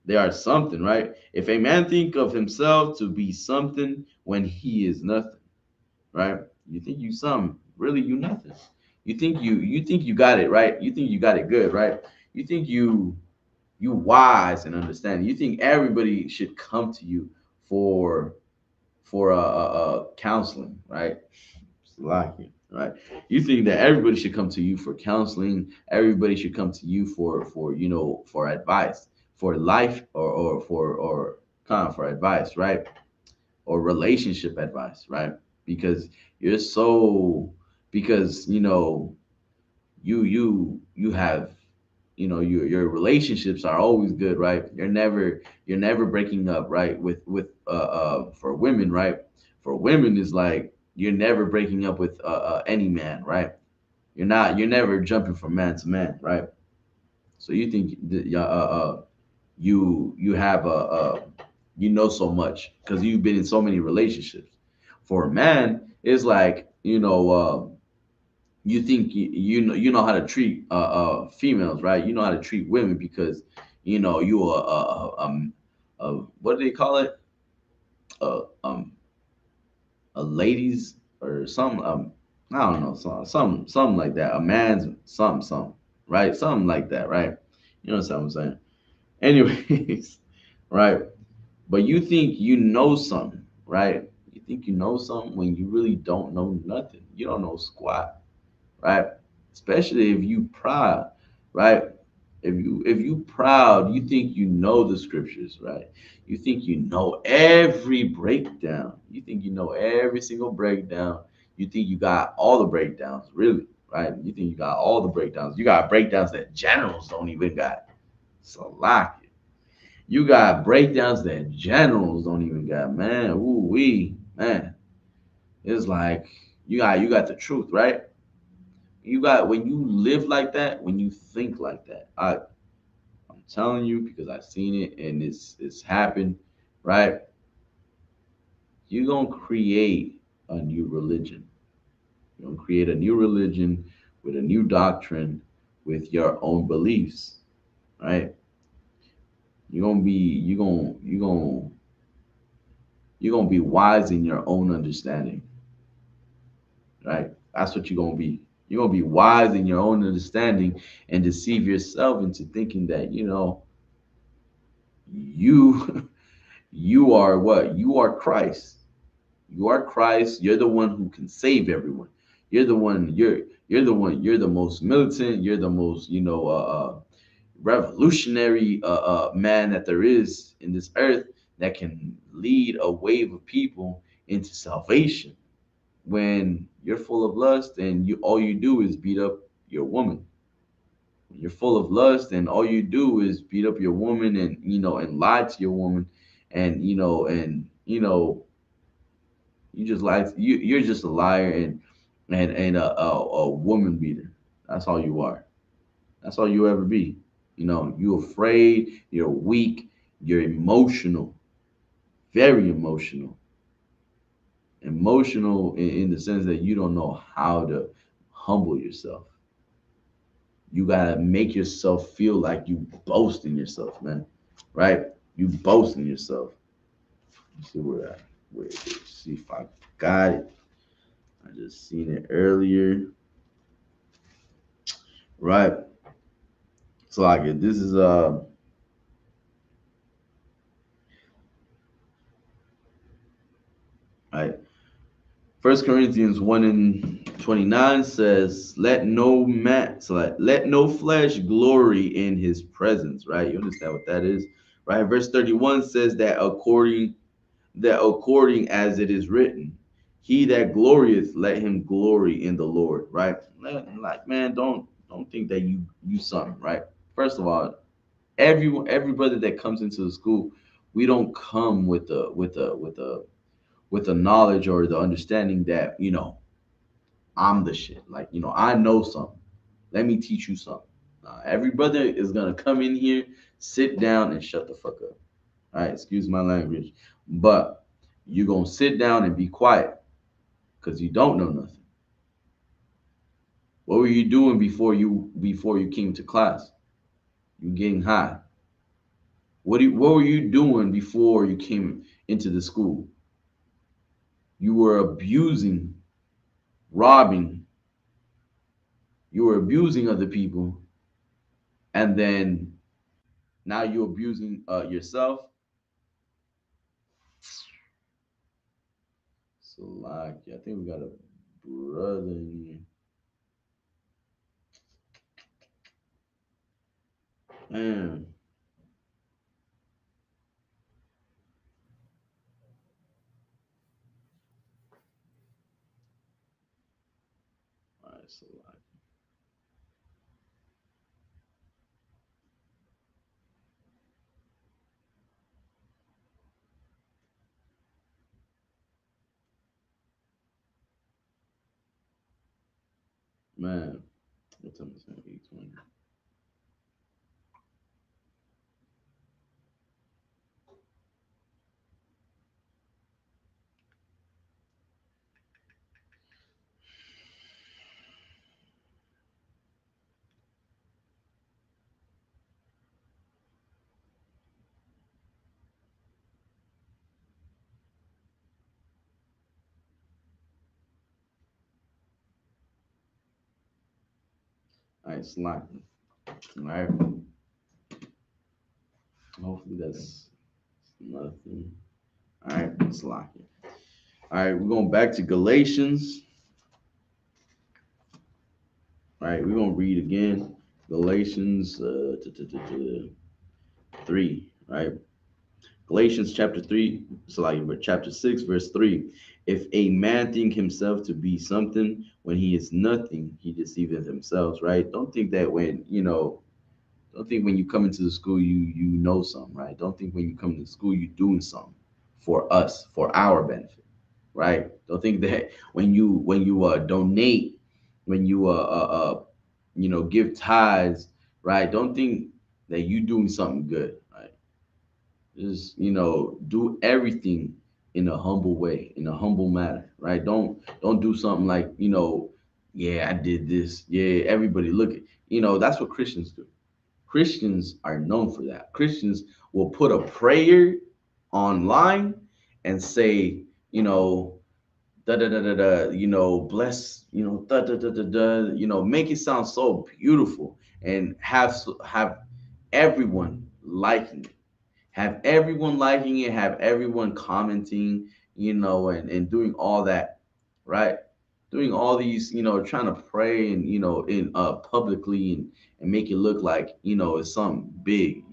they are something, right? If a man think of himself to be something when he is nothing, right? You think you something, really you nothing. You think you got it right. You think you got it good, right? You think you wise and understanding. You think everybody should come to you for counseling, right? Like it, right? You think that everybody should come to you for counseling. Everybody should come to you for advice, for life, or kind of for advice, right? Or relationship advice, right? Because you're so because you have your relationships are always good, right? You're never breaking up, right? With for women, right? For women is like you're never breaking up with any man, right? You're never jumping from man to man, right? So you think you have so much because you've been in so many relationships. For a man, it's like You think you know how to treat females, right? You know how to treat women because you are what do they call it? Uh, um, a ladies or some I don't know, something like that. A man's something, right? Something like that, right? You know what I'm saying? Anyways, right? But you think you know something, right? You think you know something when you really don't know nothing. You don't know squat, right? Especially if you proud, right? If you proud, you think you know the scriptures, right? You think you know every breakdown. You think you know every single breakdown. You think you got all the breakdowns, really, right? You think you got all the breakdowns. You got breakdowns that generals don't even got. So lock it. You got breakdowns that generals don't even got, man. Ooh wee, man. It's like you got the truth, right? You got when you live like that, when you think like that. I'm telling you because I've seen it and it's happened, right? You're gonna create a new religion. You're gonna create a new religion with a new doctrine, with your own beliefs, right? You're gonna be wise in your own understanding, right? That's what you're gonna be. You're gonna be wise in your own understanding and deceive yourself into thinking that you you are what? You are Christ. You are Christ. You're the one who can save everyone. You're the one. You're the one. You're the most militant. You're the most revolutionary man that there is in this earth that can lead a wave of people into salvation. When you're full of lust and you all you do is beat up your woman. When you're full of lust and all you do is beat up your woman and and lie to your woman and you just lie. You're just a liar and a woman beater. That's all you are. That's all you ever be. You're afraid. You're weak. You're emotional. Very emotional. Emotional in the sense that you don't know how to humble yourself. You gotta make yourself feel like you boast in yourself, man. Right? You boast in yourself. Let's see where I wait. See if I got it. I just seen it earlier. Right. So like this is right. First Corinthians 1 and 29 says, let no flesh glory in his presence, right? You understand what that is, right? Verse 31 says that according as it is written, he that glorieth, let him glory in the Lord, right? Like, man, don't think that you something, right? First of all, every brother that comes into the school, we don't come with the knowledge or the understanding that I'm the shit. Like I know something. Let me teach you something. Every brother is gonna come in here, sit down, and shut the fuck up. All right, excuse my language, but you're gonna sit down and be quiet because you don't know nothing. What were you doing before you came to class? You getting high. What were you doing before you came into the school? You were abusing, robbing, you were abusing other people, and then now you're abusing yourself. So like, I think we got a brother in here. Man, all right, so like, man, what time is it? 8:20. All right, slacking. All right. Hopefully that's nothing. All right, slacking. All right, we're going back to Galatians. All right, we're gonna read again. Galatians 3, right? Galatians chapter 3, so like chapter 6, verse 3. If a man think himself to be something when he is nothing, he deceiveth himself, right? Don't think that don't think when you come into the school you know something, right? Don't think when you come to school you're doing something for us, for our benefit, right? Don't think that when you donate, when you give tithes, right? Don't think that you doing something good, right? Just do everything in a humble way, in a humble manner, right? Don't do something like yeah, I did this, yeah, everybody look at that's what Christians do. Christians are known for that. Christians will put a prayer online and say, da da da da da, bless, da da da da da, make it sound so beautiful and have everyone liking it, have everyone commenting, and doing all that, right? Doing all these, trying to pray and in publicly and make it look like it's something big,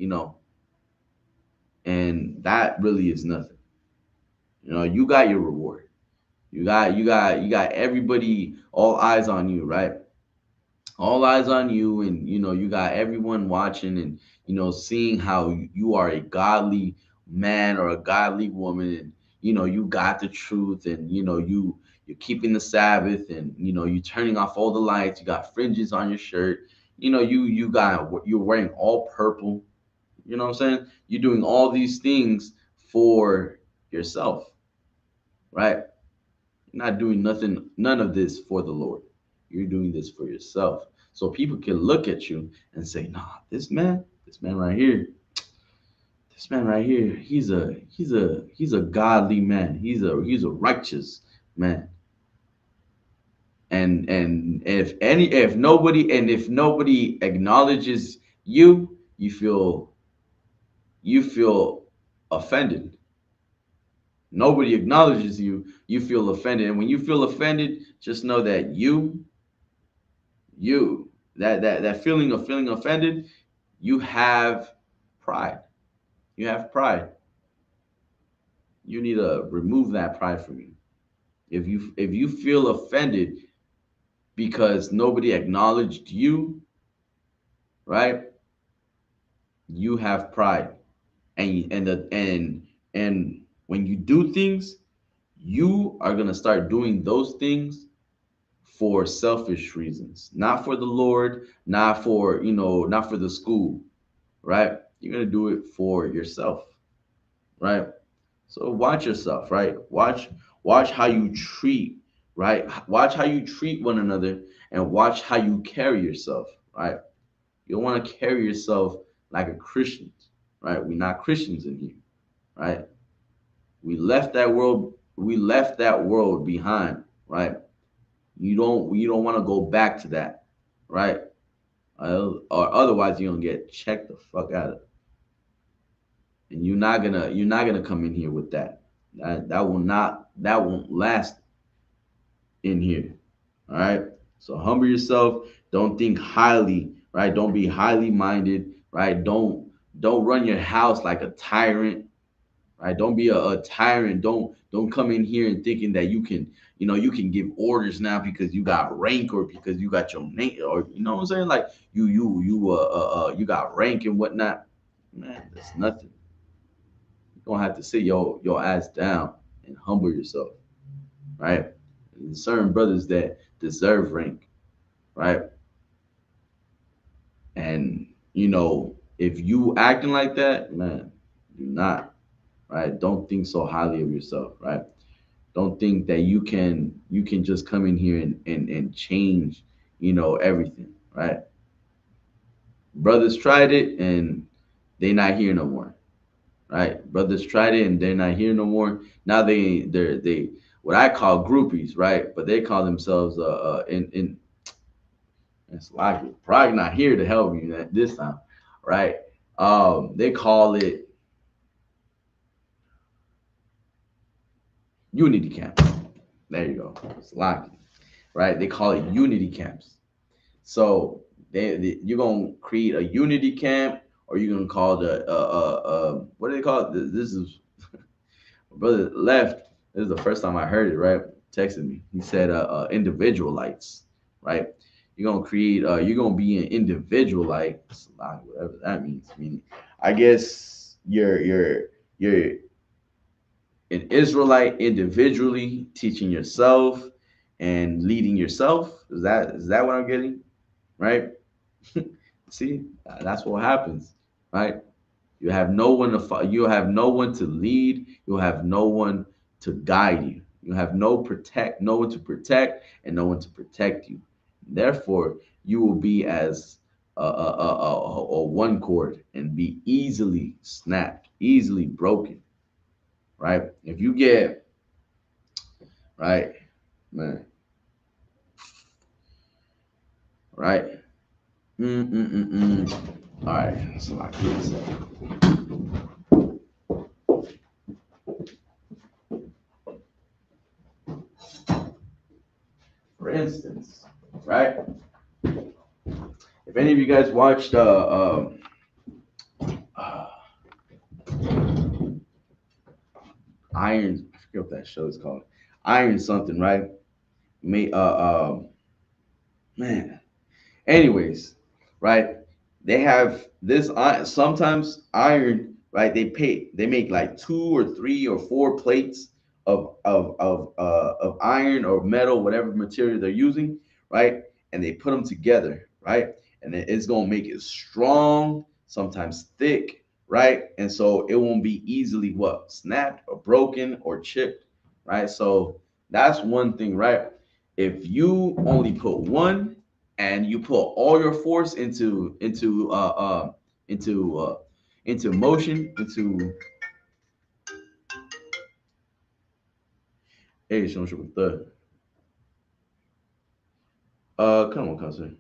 and that really is nothing. You got your reward. You got everybody, all eyes on you, right? All eyes on you, and you got everyone watching and seeing how you are a godly man or a godly woman, and you got the truth, and you're keeping the Sabbath, and you're turning off all the lights, you got fringes on your shirt, you're wearing all purple, what I'm saying? You're doing all these things for yourself, right? You're not doing nothing, none of this for the Lord. You're doing this for yourself. So people can look at you and say, nah, this man right here, he's a godly man. He's a righteous man. And if nobody acknowledges you, you feel offended. Nobody acknowledges you, you feel offended. And when you feel offended, just know that you that feeling offended, you have pride. You have pride. You need to remove that pride from you. If you feel offended because nobody acknowledged you, right? You have pride. And when you do things, you are going to start doing those things for selfish reasons, not for the Lord, not for the school, right? You're going to do it for yourself, right? So watch yourself, right? Watch how you treat, right? Watch how you treat one another, and watch how you carry yourself, right? You don't want to carry yourself like a Christian, right? We're not Christians in here, right? We left that world behind, right? You don't want to go back to that, right? Or otherwise you're gonna get checked the fuck out of. And you're not gonna come in here with that. That won't last in here. All right. So humble yourself. Don't think highly, right? Don't be highly minded, right? Don't run your house like a tyrant, right? Don't be a tyrant. Don't come in here and thinking that you can give orders now because you got rank or because you got your name, or what I'm saying, like you got rank and whatnot. Man, that's nothing. You're gonna have to sit your ass down and humble yourself, right? There's certain brothers that deserve rank, right? And if you acting like that, man, do not, right? Don't think so highly of yourself, right? Don't think that you can just come in here and change, everything, right? Brothers tried it and they not here no more, right? Brothers tried it and they're not here no more. Now they what I call groupies, right? But they call themselves in It's like it. Probably not here to help you this time, right? They call it unity camps. There you go. It's like it, right? They call it unity camps. So you're gonna create a unity camp, or you're gonna call the what do they call it? This is my brother left. This is the first time I heard it. Right? Texted me. He said individual lights. Right? You're gonna create. You're gonna be an individual light. Whatever that means. Meaning, I guess you're an Israelite individually teaching yourself and leading yourself. Is that what I'm getting? Right? See, that's what happens, right? You have no one to you have no one to lead. You have no one to guide you. You have no one to protect, and no one to protect you. Therefore, you will be as a one cord and be easily snapped, easily broken, right? If you get right, man, right. All right, that's what I can say. For instance, right? If any of you guys watched uh, Iron, I forget what that show is called. Iron something, right? May man. Anyways, right? They have this sometimes iron, right? They make like 2 or 3 or 4 plates of iron or metal, whatever material they're using, right? And they put them together, right? And then it's gonna make it strong, sometimes thick, right? And so it won't be easily what snapped or broken or chipped, right? So that's one thing, right? If you only put one and you put all your force into into motion into hey show with the come on cousin.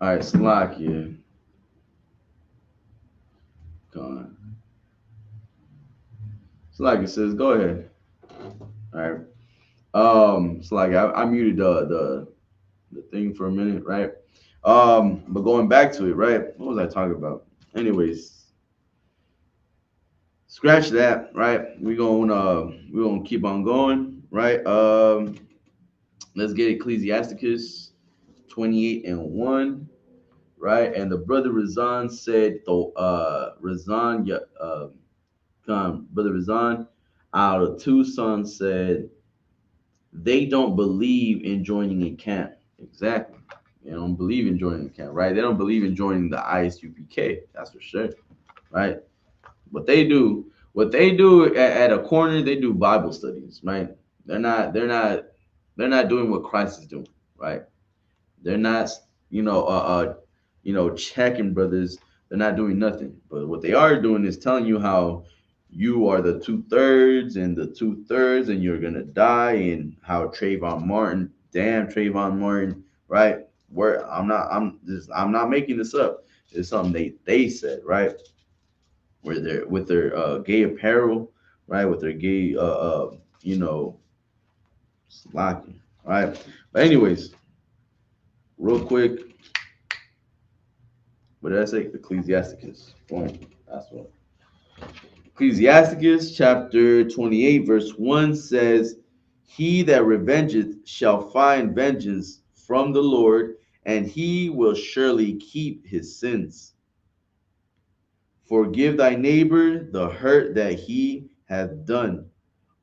All right, Slovakia. Gone. Slovakia says, go ahead. All right. Slovakia, I muted the thing for a minute, right? But going back to it, right? What was I talking about? Anyways, scratch that, right? We're gonna keep on going, right? Let's get Ecclesiasticus 28:1, right? And the brother Razan said, Razan, yeah, brother Razan, out of 2 sons said they don't believe in joining a camp. Exactly. They don't believe in joining a camp, right? They don't believe in joining the ISUPK. That's for sure, right? What they do at a corner, they do Bible studies, right? They're not doing what Christ is doing, right? They're not, checking brothers. They're not doing nothing. But what they are doing is telling you how you are the 2/3 and the 2/3 and you're gonna die, and how Trayvon Martin, damn Trayvon Martin, right? Where I'm not making this up. It's something they said, right? Where they're with their gay apparel, right? With their gay you know, slacking, right? But anyways, real quick, what did I say? Ecclesiasticus. Boom. That's what. Ecclesiasticus chapter 28, verse 1 says, He that revengeth shall find vengeance from the Lord, and he will surely keep his sins. Forgive thy neighbor the hurt that he hath done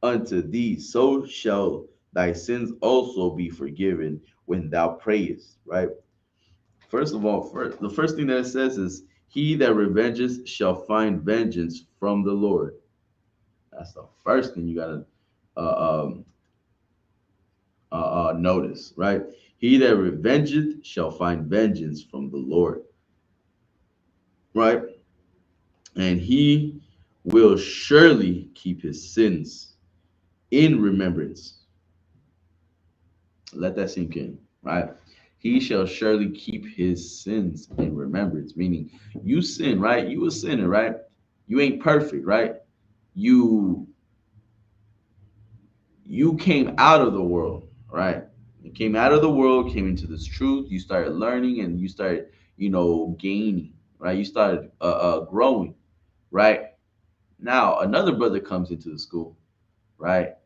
unto thee, so shall thy sins also be forgiven when thou prayest. Right? First of all, the first thing that it says is, He that revenges shall find vengeance from the Lord. That's the first thing you gotta uh, um, notice, right? He that revengeth shall find vengeance from the Lord, right? And he will surely keep his sins in remembrance. Let that sink in, right? He shall surely keep his sins in remembrance, meaning you sin, right? You a sinner, right? You ain't perfect, right? You you came out of the world, right? You came out of the world, came into this truth. You started learning, and you started, gaining, right? You started growing, right? Now another brother comes into the school, right?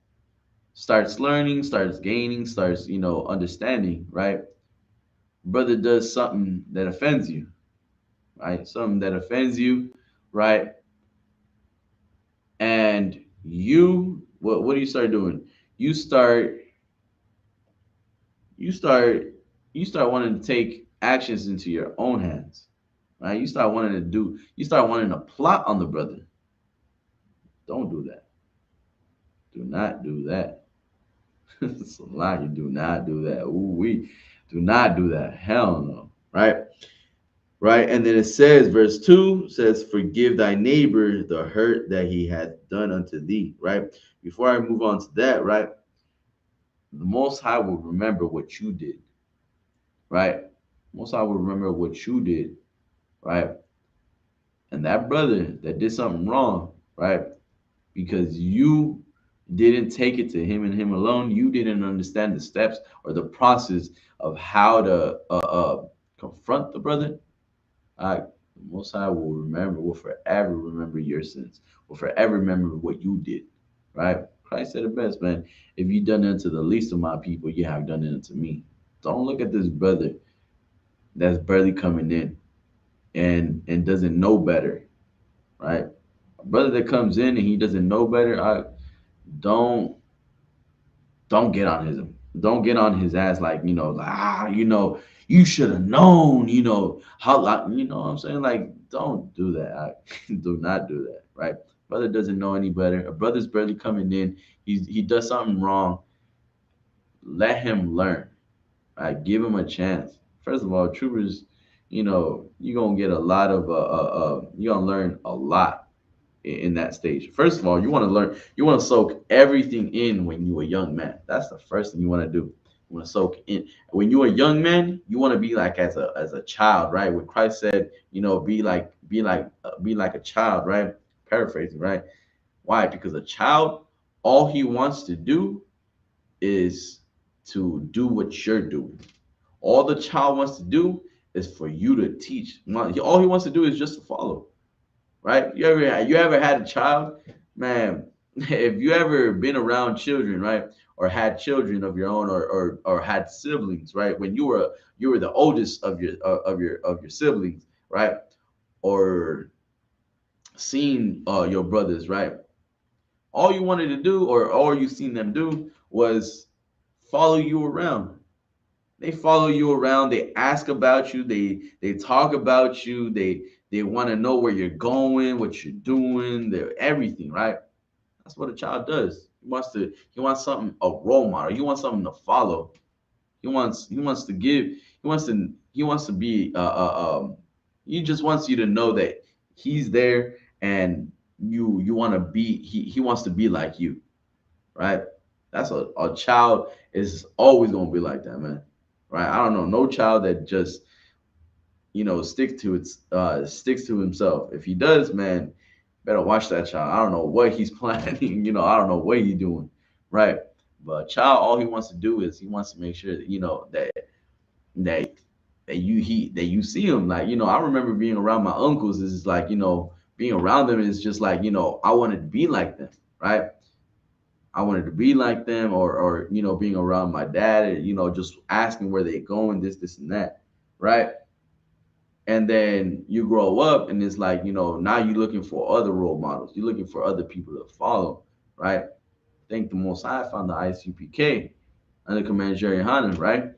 Starts learning, starts gaining, starts, understanding, right? Brother does something that offends you, right? Something that offends you, right? And what do you start doing? You start you start you start wanting to take actions into your own hands, right? You start wanting to plot on the brother. Don't do that. Do not do that. It's a lie. You do not do that. Ooh, we do not do that. Hell no. Right? Right? And then it says, verse 2 says, Forgive thy neighbor the hurt that he hath done unto thee. Right? Before I move on to that, right? The Most High will remember what you did. Right? Most High will remember what you did. Right? And that brother that did something wrong, right? Because you didn't take it to him and him alone. You didn't understand the steps or the process of how to confront the brother. I, the Most High will forever remember your sins, will forever remember what you did, right? Christ said it best, man. If you done it unto the least of my people, you have done it unto me. Don't look at this brother that's barely coming in and doesn't know better, right? A brother that comes in and he doesn't know better, I don't don't get on his ass, like, you should have known, how, like, what I'm saying, like, don't do that. Do not do that, right? Brother doesn't know any better. A brother's barely coming in. He does something wrong. Let him learn, right? Give him a chance. First of all, troopers, you're gonna get a lot of you're gonna learn a lot in that stage. First of all, you want to soak everything in when you're a young man. That's the first thing you want to do. You want to soak in. When you're a young man, you want to be like as a child, right? When Christ said, be like a child, right? Paraphrasing, right? Why? Because a child, all he wants to do is to do what you're doing. All the child wants to do is for you to teach. All he wants to do is just to follow, right? You ever had a child, man? If you ever been around children, right, or had children of your own, or had siblings, right, when you were the oldest of your siblings, right, or seen your brothers, right, all you wanted to do, or all you seen them do, was follow you around. They follow you around. They ask about you. They talk about you. They want to know where you're going, what you're doing, everything, right? That's what a child does. He wants something, a role model. He wants something to follow. He wants to he wants to be he just wants you to know that he's there, and you want to be he wants to be like you, right? That's a child is always gonna be like that, man. Right? I don't know no child that just sticks to himself. If he does, man, better watch that child. I don't know what he's planning. I don't know what he's doing, right? But a child, all he wants to do is he wants to make sure that that that you see him. Like, I remember being around my uncles. Is like, being around them is just like, I wanted to be like them, right? I wanted to be like them, or being around my dad, and just asking where they going, this and that, right? And then you grow up, and it's like, now you're looking for other role models. You're looking for other people to follow, right? Thank the Most High, I found the ISUPK under Commander Jerry Hannon, right?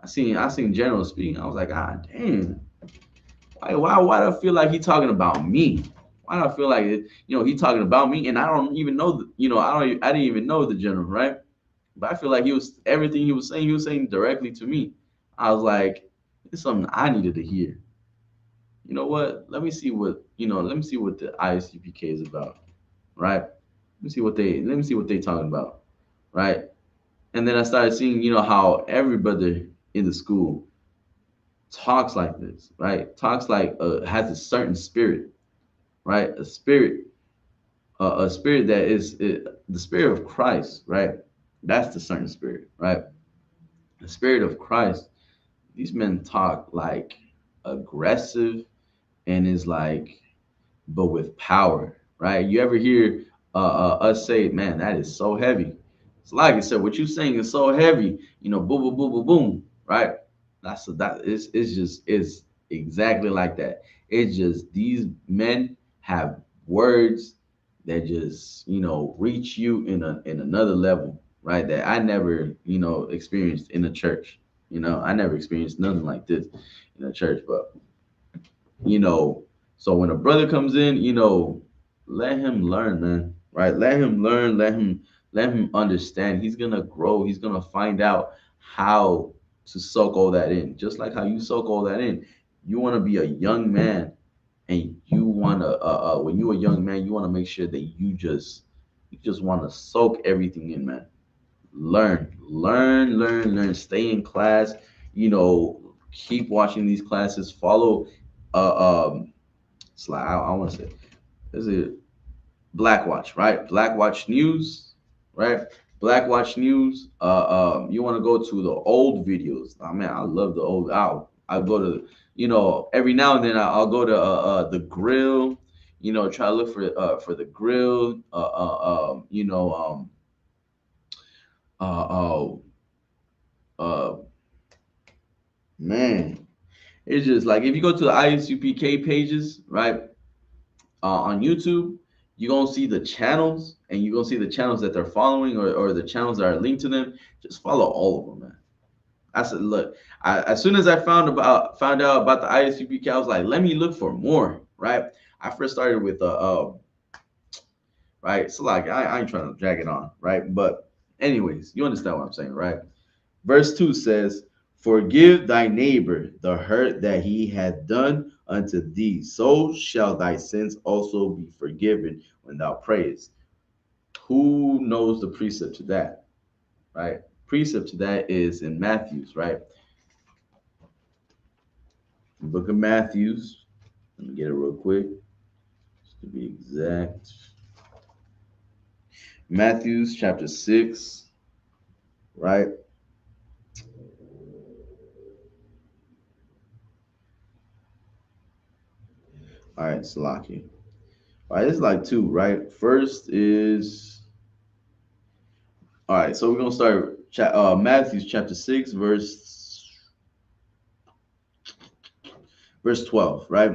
I seen General speaking. I was like, ah, damn. Why do I feel like he talking about me? Why do I feel like he talking about me, and I don't even know I didn't even know the general, right? But I feel like everything he was saying directly to me. I was like, it's something I needed to hear. You know what? Let me see what the ISUPK is about, right? Let me see what they talking about, right? And then I started seeing, how every brother in the school talks like this, right? Talks like has a certain spirit, right? A spirit that is the spirit of Christ, right? That's the certain spirit, right? The spirit of Christ. These men talk like aggressive, and is like, but with power, right? You ever hear us say, man, that is so heavy. It's like I said, what you saying is so heavy, boom, boom, boom, boom, boom, right? It's exactly like that. It's just these men have words that just, reach you in another level, right? That I never, experienced in the church. I never experienced nothing like this in the church, but you know so when a brother comes in, let him learn, man, right? Let him learn, let him understand. He's gonna grow, he's gonna find out how to soak all that in, just like how you soak all that in. You want to be a young man, and you want to when you're a young man, you want to make sure that you just want to soak everything in, man. Learn, stay in class, keep watching these classes, follow it's like I want to say, is it Blackwatch, right? Blackwatch News, right? Blackwatch News. You want to go to the old videos. Oh, man, I love the old. I go to, every now and then I'll go to the grill. Try to look for the grill. Uh, uh, man, it's just like if you go to the ISUPK pages, right? On YouTube, you're gonna see the channels, and you're gonna see the channels that they're following, or the channels that are linked to them. Just follow all of them, man. I said, look, as soon as I found out about the ISUPK, I was like, let me look for more, right? I first started with right. So like, I ain't trying to drag it on, right? But anyways, you understand what I'm saying, right? Verse 2 says, forgive thy neighbor the hurt that he hath done unto thee, so shall thy sins also be forgiven when thou prayest. Who knows the precept to that, right? Precept to that is in Matthew's, right? Book of Matthew's. Let me get it real quick, just to be exact. Matthew's chapter 6, right? All right, Salaki. All right, it's like two, right? First is all right, so we're gonna start Matthew's chapter 6, verse 12, right?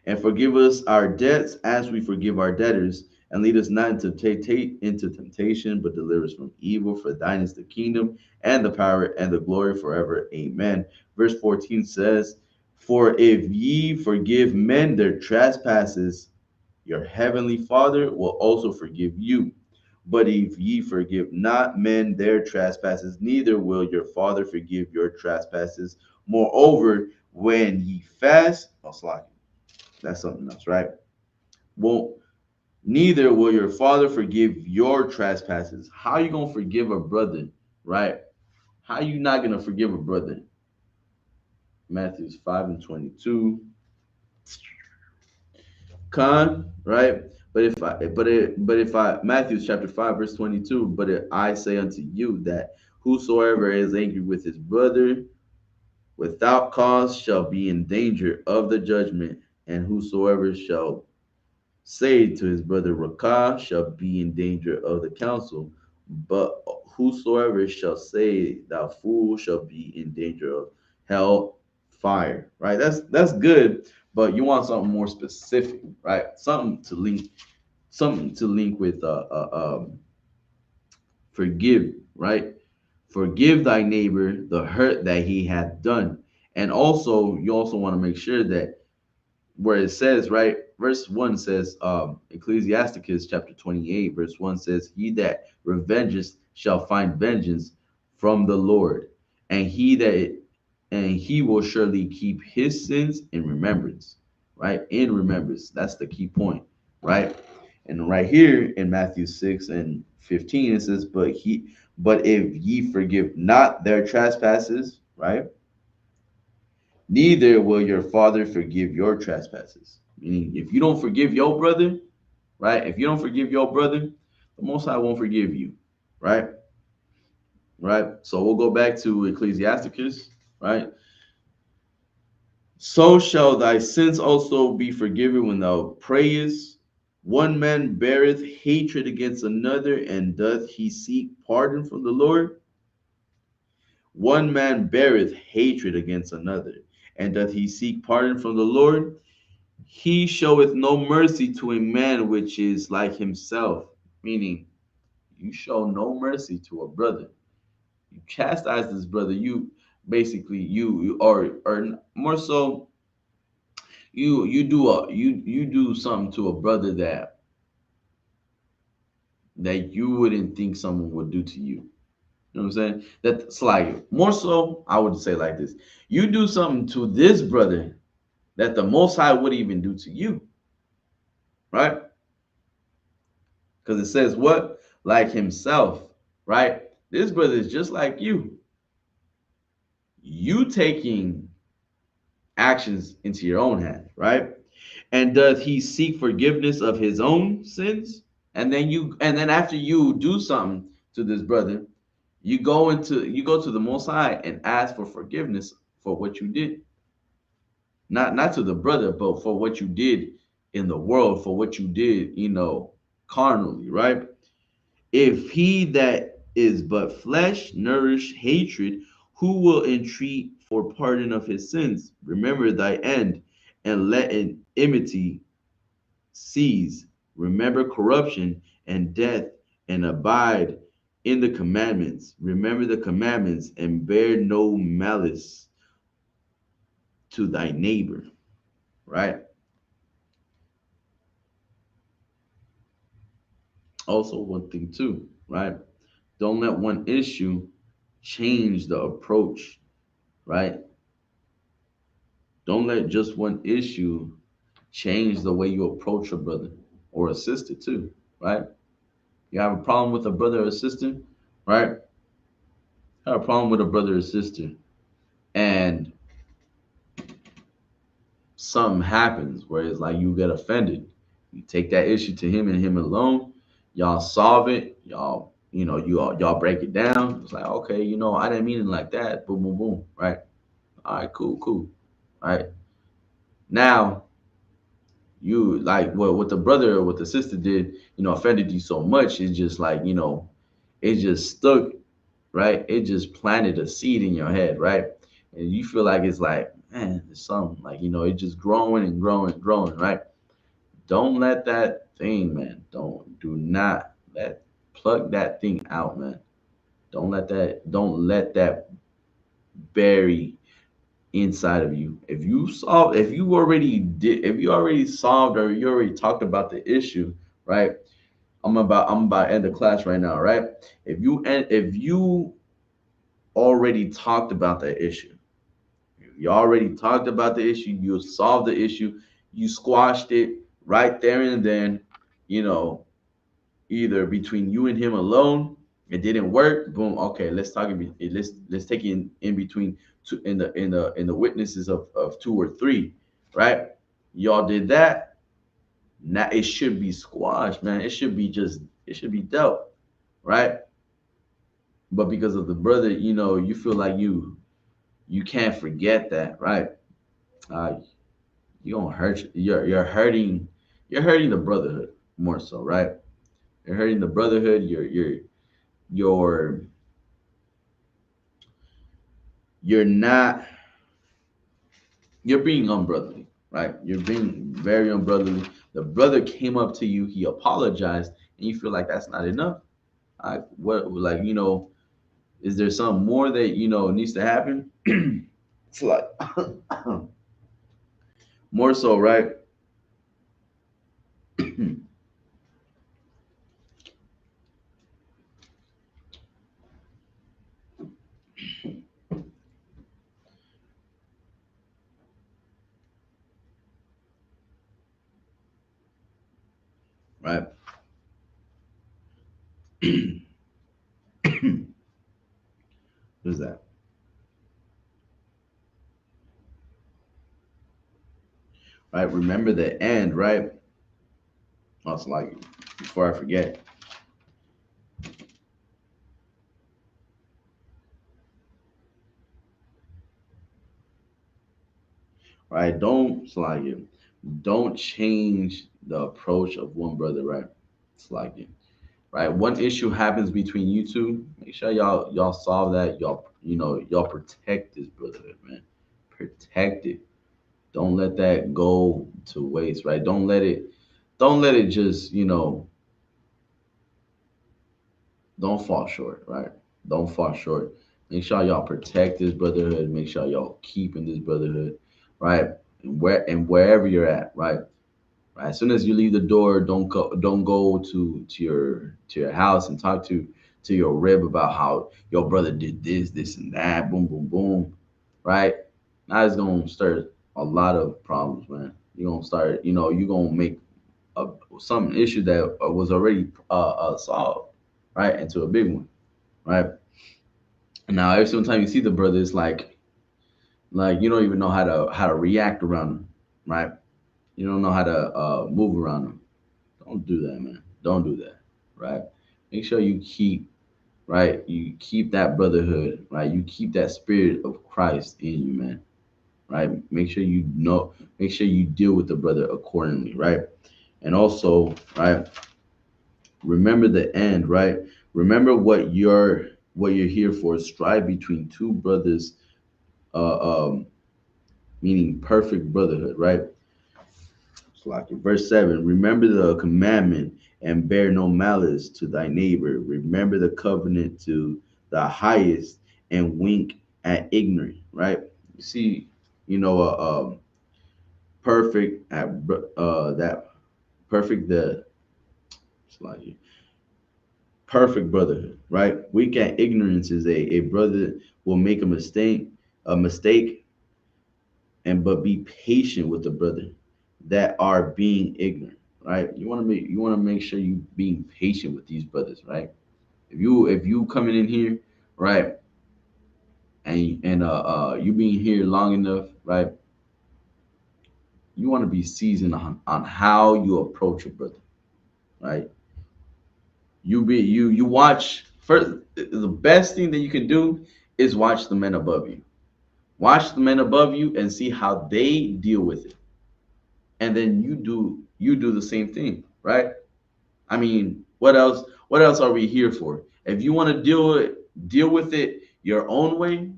And forgive us our debts as we forgive our debtors, and lead us not into temptation, but deliver us from evil. For thine is the kingdom and the power and the glory forever. Amen. Verse 14 says, for if ye forgive men their trespasses, your heavenly Father will also forgive you. But if ye forgive not men their trespasses, neither will your Father forgive your trespasses. Moreover, when ye fast, that's something else, right? Won't neither will your father forgive your trespasses. How you gonna forgive a brother, right? How you not gonna forgive a brother? Matthew 5:22. Right? But if I Matthew chapter 5 verse 22, but if I say unto you that whosoever is angry with his brother without cause shall be in danger of the judgment, and whosoever shall say to his brother Rakah shall be in danger of the council, but whosoever shall say thou fool shall be in danger of hell fire. Right? That's good, but you want something more specific, right? Something to link with forgive, right? Forgive thy neighbor the hurt that he hath done. And also you also want to make sure that where it says, right, verse 1 says, Ecclesiasticus chapter 28 verse 1 says, he that revengeth shall find vengeance from the Lord, and he will surely keep his sins in remembrance. Right? In remembrance. That's the key point. Right? And right here in Matthew 6:15 it says, but if ye forgive not their trespasses, right, neither will your father forgive your trespasses. Meaning, if you don't forgive your brother, right? If you don't forgive your brother, the Most High won't forgive you, right? Right. So we'll go back to Ecclesiasticus, right? So shall thy sins also be forgiven when thou prayest. One man beareth hatred against another, and doth he seek pardon from the Lord? One man beareth hatred against another, and doth he seek pardon from the Lord? He showeth no mercy to a man which is like himself. Meaning, you show no mercy to a brother. You chastise this brother. You basically you or more so you do something to a brother that you wouldn't think someone would do to you. You know what I'm saying? That's like more so. I would say like this: you do something to this brother that the Most High would even do to you, right? Because it says what? Like himself, right? This brother is just like you. You taking actions into your own hands, right? And does he seek forgiveness of his own sins? And then after you do something to this brother, you go to the Most High and ask for forgiveness for what you did. Not to the brother, but for what you did in the world, for what you did, carnally, right? If he that is but flesh nourish hatred, who will entreat for pardon of his sins? Remember thy end, and let enmity cease. Remember corruption and death, and abide in the commandments. Remember the commandments, and bear no malice to thy neighbor. Right? Also, one thing too, right? Don't let one issue change the approach, right? Don't let just one issue change the way you approach a brother or a sister too, right? You have a problem with a brother or sister, right? Have a problem with a brother or sister, and something happens where it's like you get offended. You take that issue to him and him alone. Y'all solve it. Y'all break it down. It's like, okay, I didn't mean it like that. Boom, boom, boom. Right? All right, cool, cool. Right? Now you like what the brother or what the sister did, offended you so much. It's just like, it just stuck, right? It just planted a seed in your head, right? And you feel like it's like, man, there's something like, it's just growing and growing and growing, right? Don't let that thing, man. Do not plug that thing out, man. Don't let that bury inside of you. If you already solved or you already talked about the issue, right? I'm about to end the class right now, right? If you already talked about that issue, You already talked about the issue. You solved the issue. You squashed it right there and then. You know, either between you and him alone, it didn't work. Boom. Okay, let's talk. Let's take it in between two in the witnesses of two or three, right? Y'all did that. Now it should be squashed, man. It should be dealt, right? But because of the brother, you feel like you can't forget that, right? Uh, you gonna hurt you're hurting the brotherhood more so, right? You're hurting the brotherhood. You're you're not you're being unbrotherly, right? You're being very unbrotherly. The brother came up to you, he apologized, and you feel like that's not enough. Is there something more that needs to happen? It's like more so, right? Right? Who's that? Right? Remember the end, right? Oh, it's like before I forget, right? Don't change the approach of one brother, right? It's like it. Right? One issue happens between you two, make sure y'all solve that. Y'all protect this brotherhood, man. Protect it. Don't let that go to waste, right? Don't let it just, don't fall short, right? Don't fall short. Make sure y'all protect this brotherhood. Make sure y'all keep in this brotherhood, right? And wherever you're at, right? Right. As soon as you leave the door, don't go to your house and talk to your rib about how your brother did this and that. Boom, boom, boom. Right. Now it's gonna start a lot of problems, man. You're gonna start. You're gonna make some issue that was already solved, right, into a big one, right. Now every single time you see the brother, it's like you don't even know how to react around him, right. You don't know how to move around him. Don't do that, man. Don't do that, right? Make sure you keep, right? You keep that brotherhood, right? You keep that spirit of Christ in you, man, right? Make sure you deal with the brother accordingly, right? And also, right? Remember the end, right? Remember what you're here for. Strive between two brothers, meaning perfect brotherhood, right? It's like in verse 7, remember the commandment and bear no malice to thy neighbor. Remember the covenant to the highest and wink at ignorant, right? You see, perfect at that perfect the it's like perfect brotherhood, right? Wink at ignorance is a brother will make a mistake, and but be patient with the brother that are being ignorant, right? You want to make sure you being patient with these brothers, right? If you coming in here, right, and you being here long enough, right, you want to be seasoned on how you approach a brother, right? You watch first. The best thing that you can do is watch the men above you. Watch the men above you and see how they deal with it, and then you do the same thing, right? I mean, what else are we here for? If you want to deal with it your own way,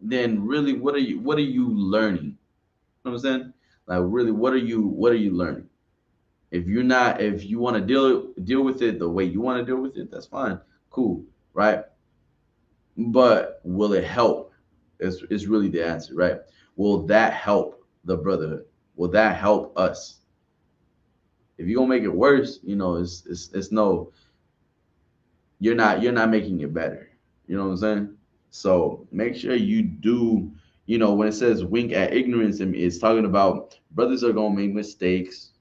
then really what are you learning? You know what I'm saying? Like really what are you learning? If you want to deal with it the way you want to deal with it, that's fine. Cool, right? But will it help? Is really the answer, right? Will that help the brotherhood? Will that help us? If you're gonna make it worse, it's no, you're not making it better. You know what I'm saying? So make sure you do You know, when it says wink at ignorance, it's talking about brothers are gonna make mistakes.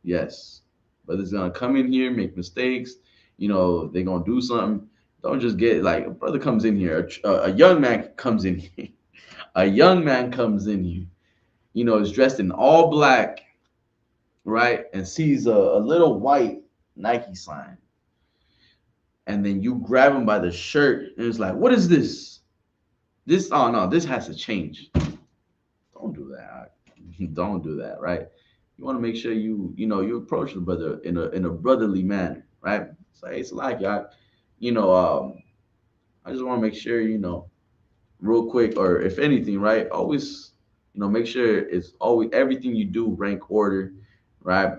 Yes, brothers gonna come in here, make mistakes. You know, they're gonna do something. Don't just get like a brother comes in here, a young man comes in here, a young man comes in here. You know, is dressed in all black, right, and sees a little white Nike sign, and then you grab him by the shirt, and it's like, what is this? This, oh no, this has to change. Don't do that. Don't do that, right? You want to make sure you approach the brother in a brotherly manner, right? Say, hey, it's like y'all, you know, I just want to make sure, real quick, or if anything, right? Always, make sure it's always everything you do rank order, right?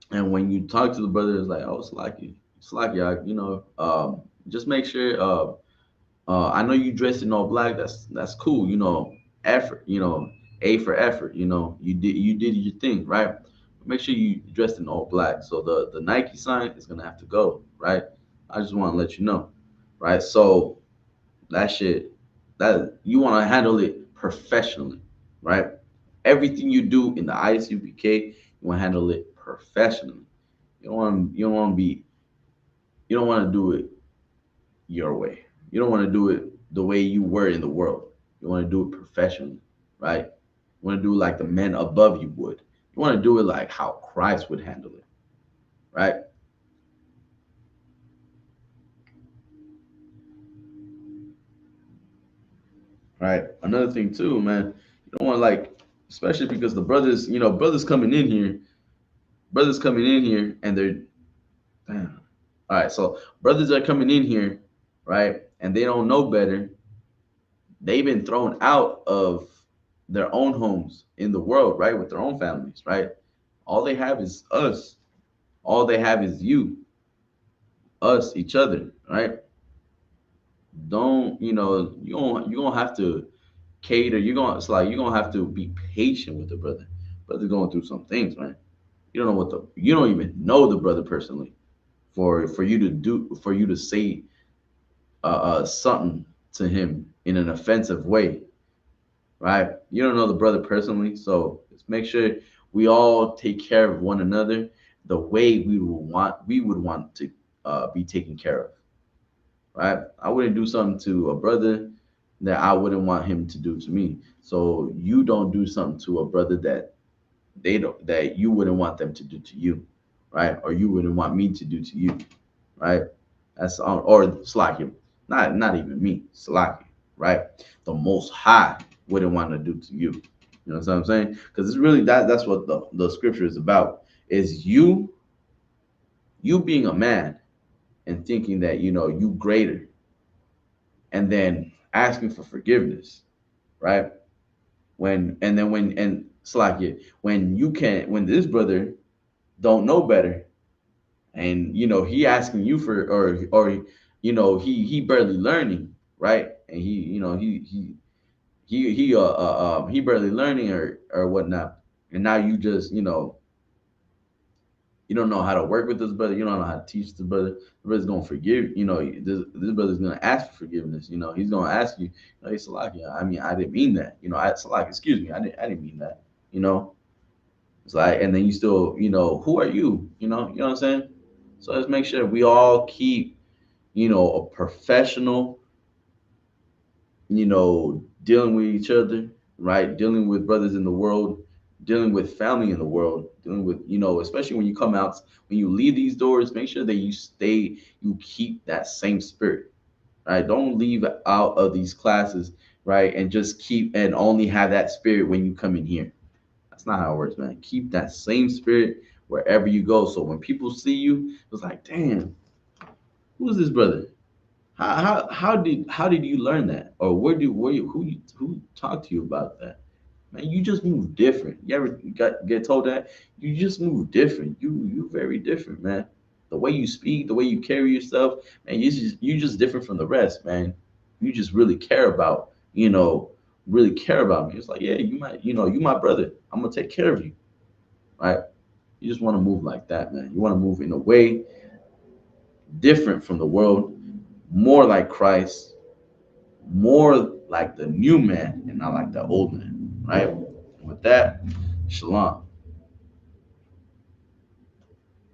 And when you talk to the brother, it's like, oh, it's like y'all, just make sure. I know you dressed in all black. That's cool. Effort. A for effort. You did your thing, right? Make sure you dressed in all black. So the Nike sign is gonna have to go, right? I just want to let you know, right? So that shit, that you want to handle it professionally, right? Everything you do in the ISUPK, you want to handle it professionally. You don't want to do it your way. You don't want to do it the way you were in the world. You want to do it professionally, right? You want to do it like the men above you would. You want to do it like how Christ would handle it, right? Right. Another thing too, man. You don't want like, especially because the brothers, brothers coming in here, and they're damn. All right. So brothers are coming in here, right, and they don't know better. They've been thrown out of their own homes in the world, right, with their own families, right? All they have is us. All they have is you, us, each other, right? Don't you don't have to cater. You're gonna have to be patient with the brother. Brother's going through some things, man. You don't even know the brother personally for you to say something to him in an offensive way, right? You don't know the brother personally, so let's make sure we all take care of one another the way we would want to be taken care of, right? I wouldn't do something to a brother that I wouldn't want him to do to me. So you don't do something to a brother that you wouldn't want them to do to you, right? Or you wouldn't want me to do to you, right? That's or Slakia, not even me, Slakia, right? The Most High wouldn't want to do to you. You know what I'm saying? Because it's really that's what the scripture is about. Is you being a man and thinking that you greater, and then asking for forgiveness, right? And Slakia, when this brother don't know better, and he asking you for, or he barely learning, right? And he barely learning, or whatnot, and now you just you don't know how to work with this brother. You don't know how to teach the brother. The brother's gonna forgive. This brother's gonna ask for forgiveness. He's gonna ask you. Hey, Salakia, I mean, I didn't mean that. Salakia, excuse me, I didn't mean that. You know, it's like, and then you still, who are you? You know what I'm saying? So let's make sure we all keep, a professional, dealing with each other, right? Dealing with brothers in the world, dealing with family in the world, dealing with, especially when you come out, when you leave these doors, make sure that you keep that same spirit, right? Don't leave out of these classes, right? And just keep and only have that spirit when you come in here. That's not how it works, man. Keep that same spirit wherever you go. So when people see you, it's like, damn, who's this brother? How did you learn that, or who talked to you about that? Man, you just move different. You ever get told that you just move different? You very different, man. The way you speak, the way you carry yourself, man, you just different from the rest, man. You just really care about me. It's like, yeah, you my brother. I'm gonna take care of you, right? You just want to move like that, man. You want to move in a way different from the world, more like Christ, more like the new man and not like the old man, right? With that, shalom.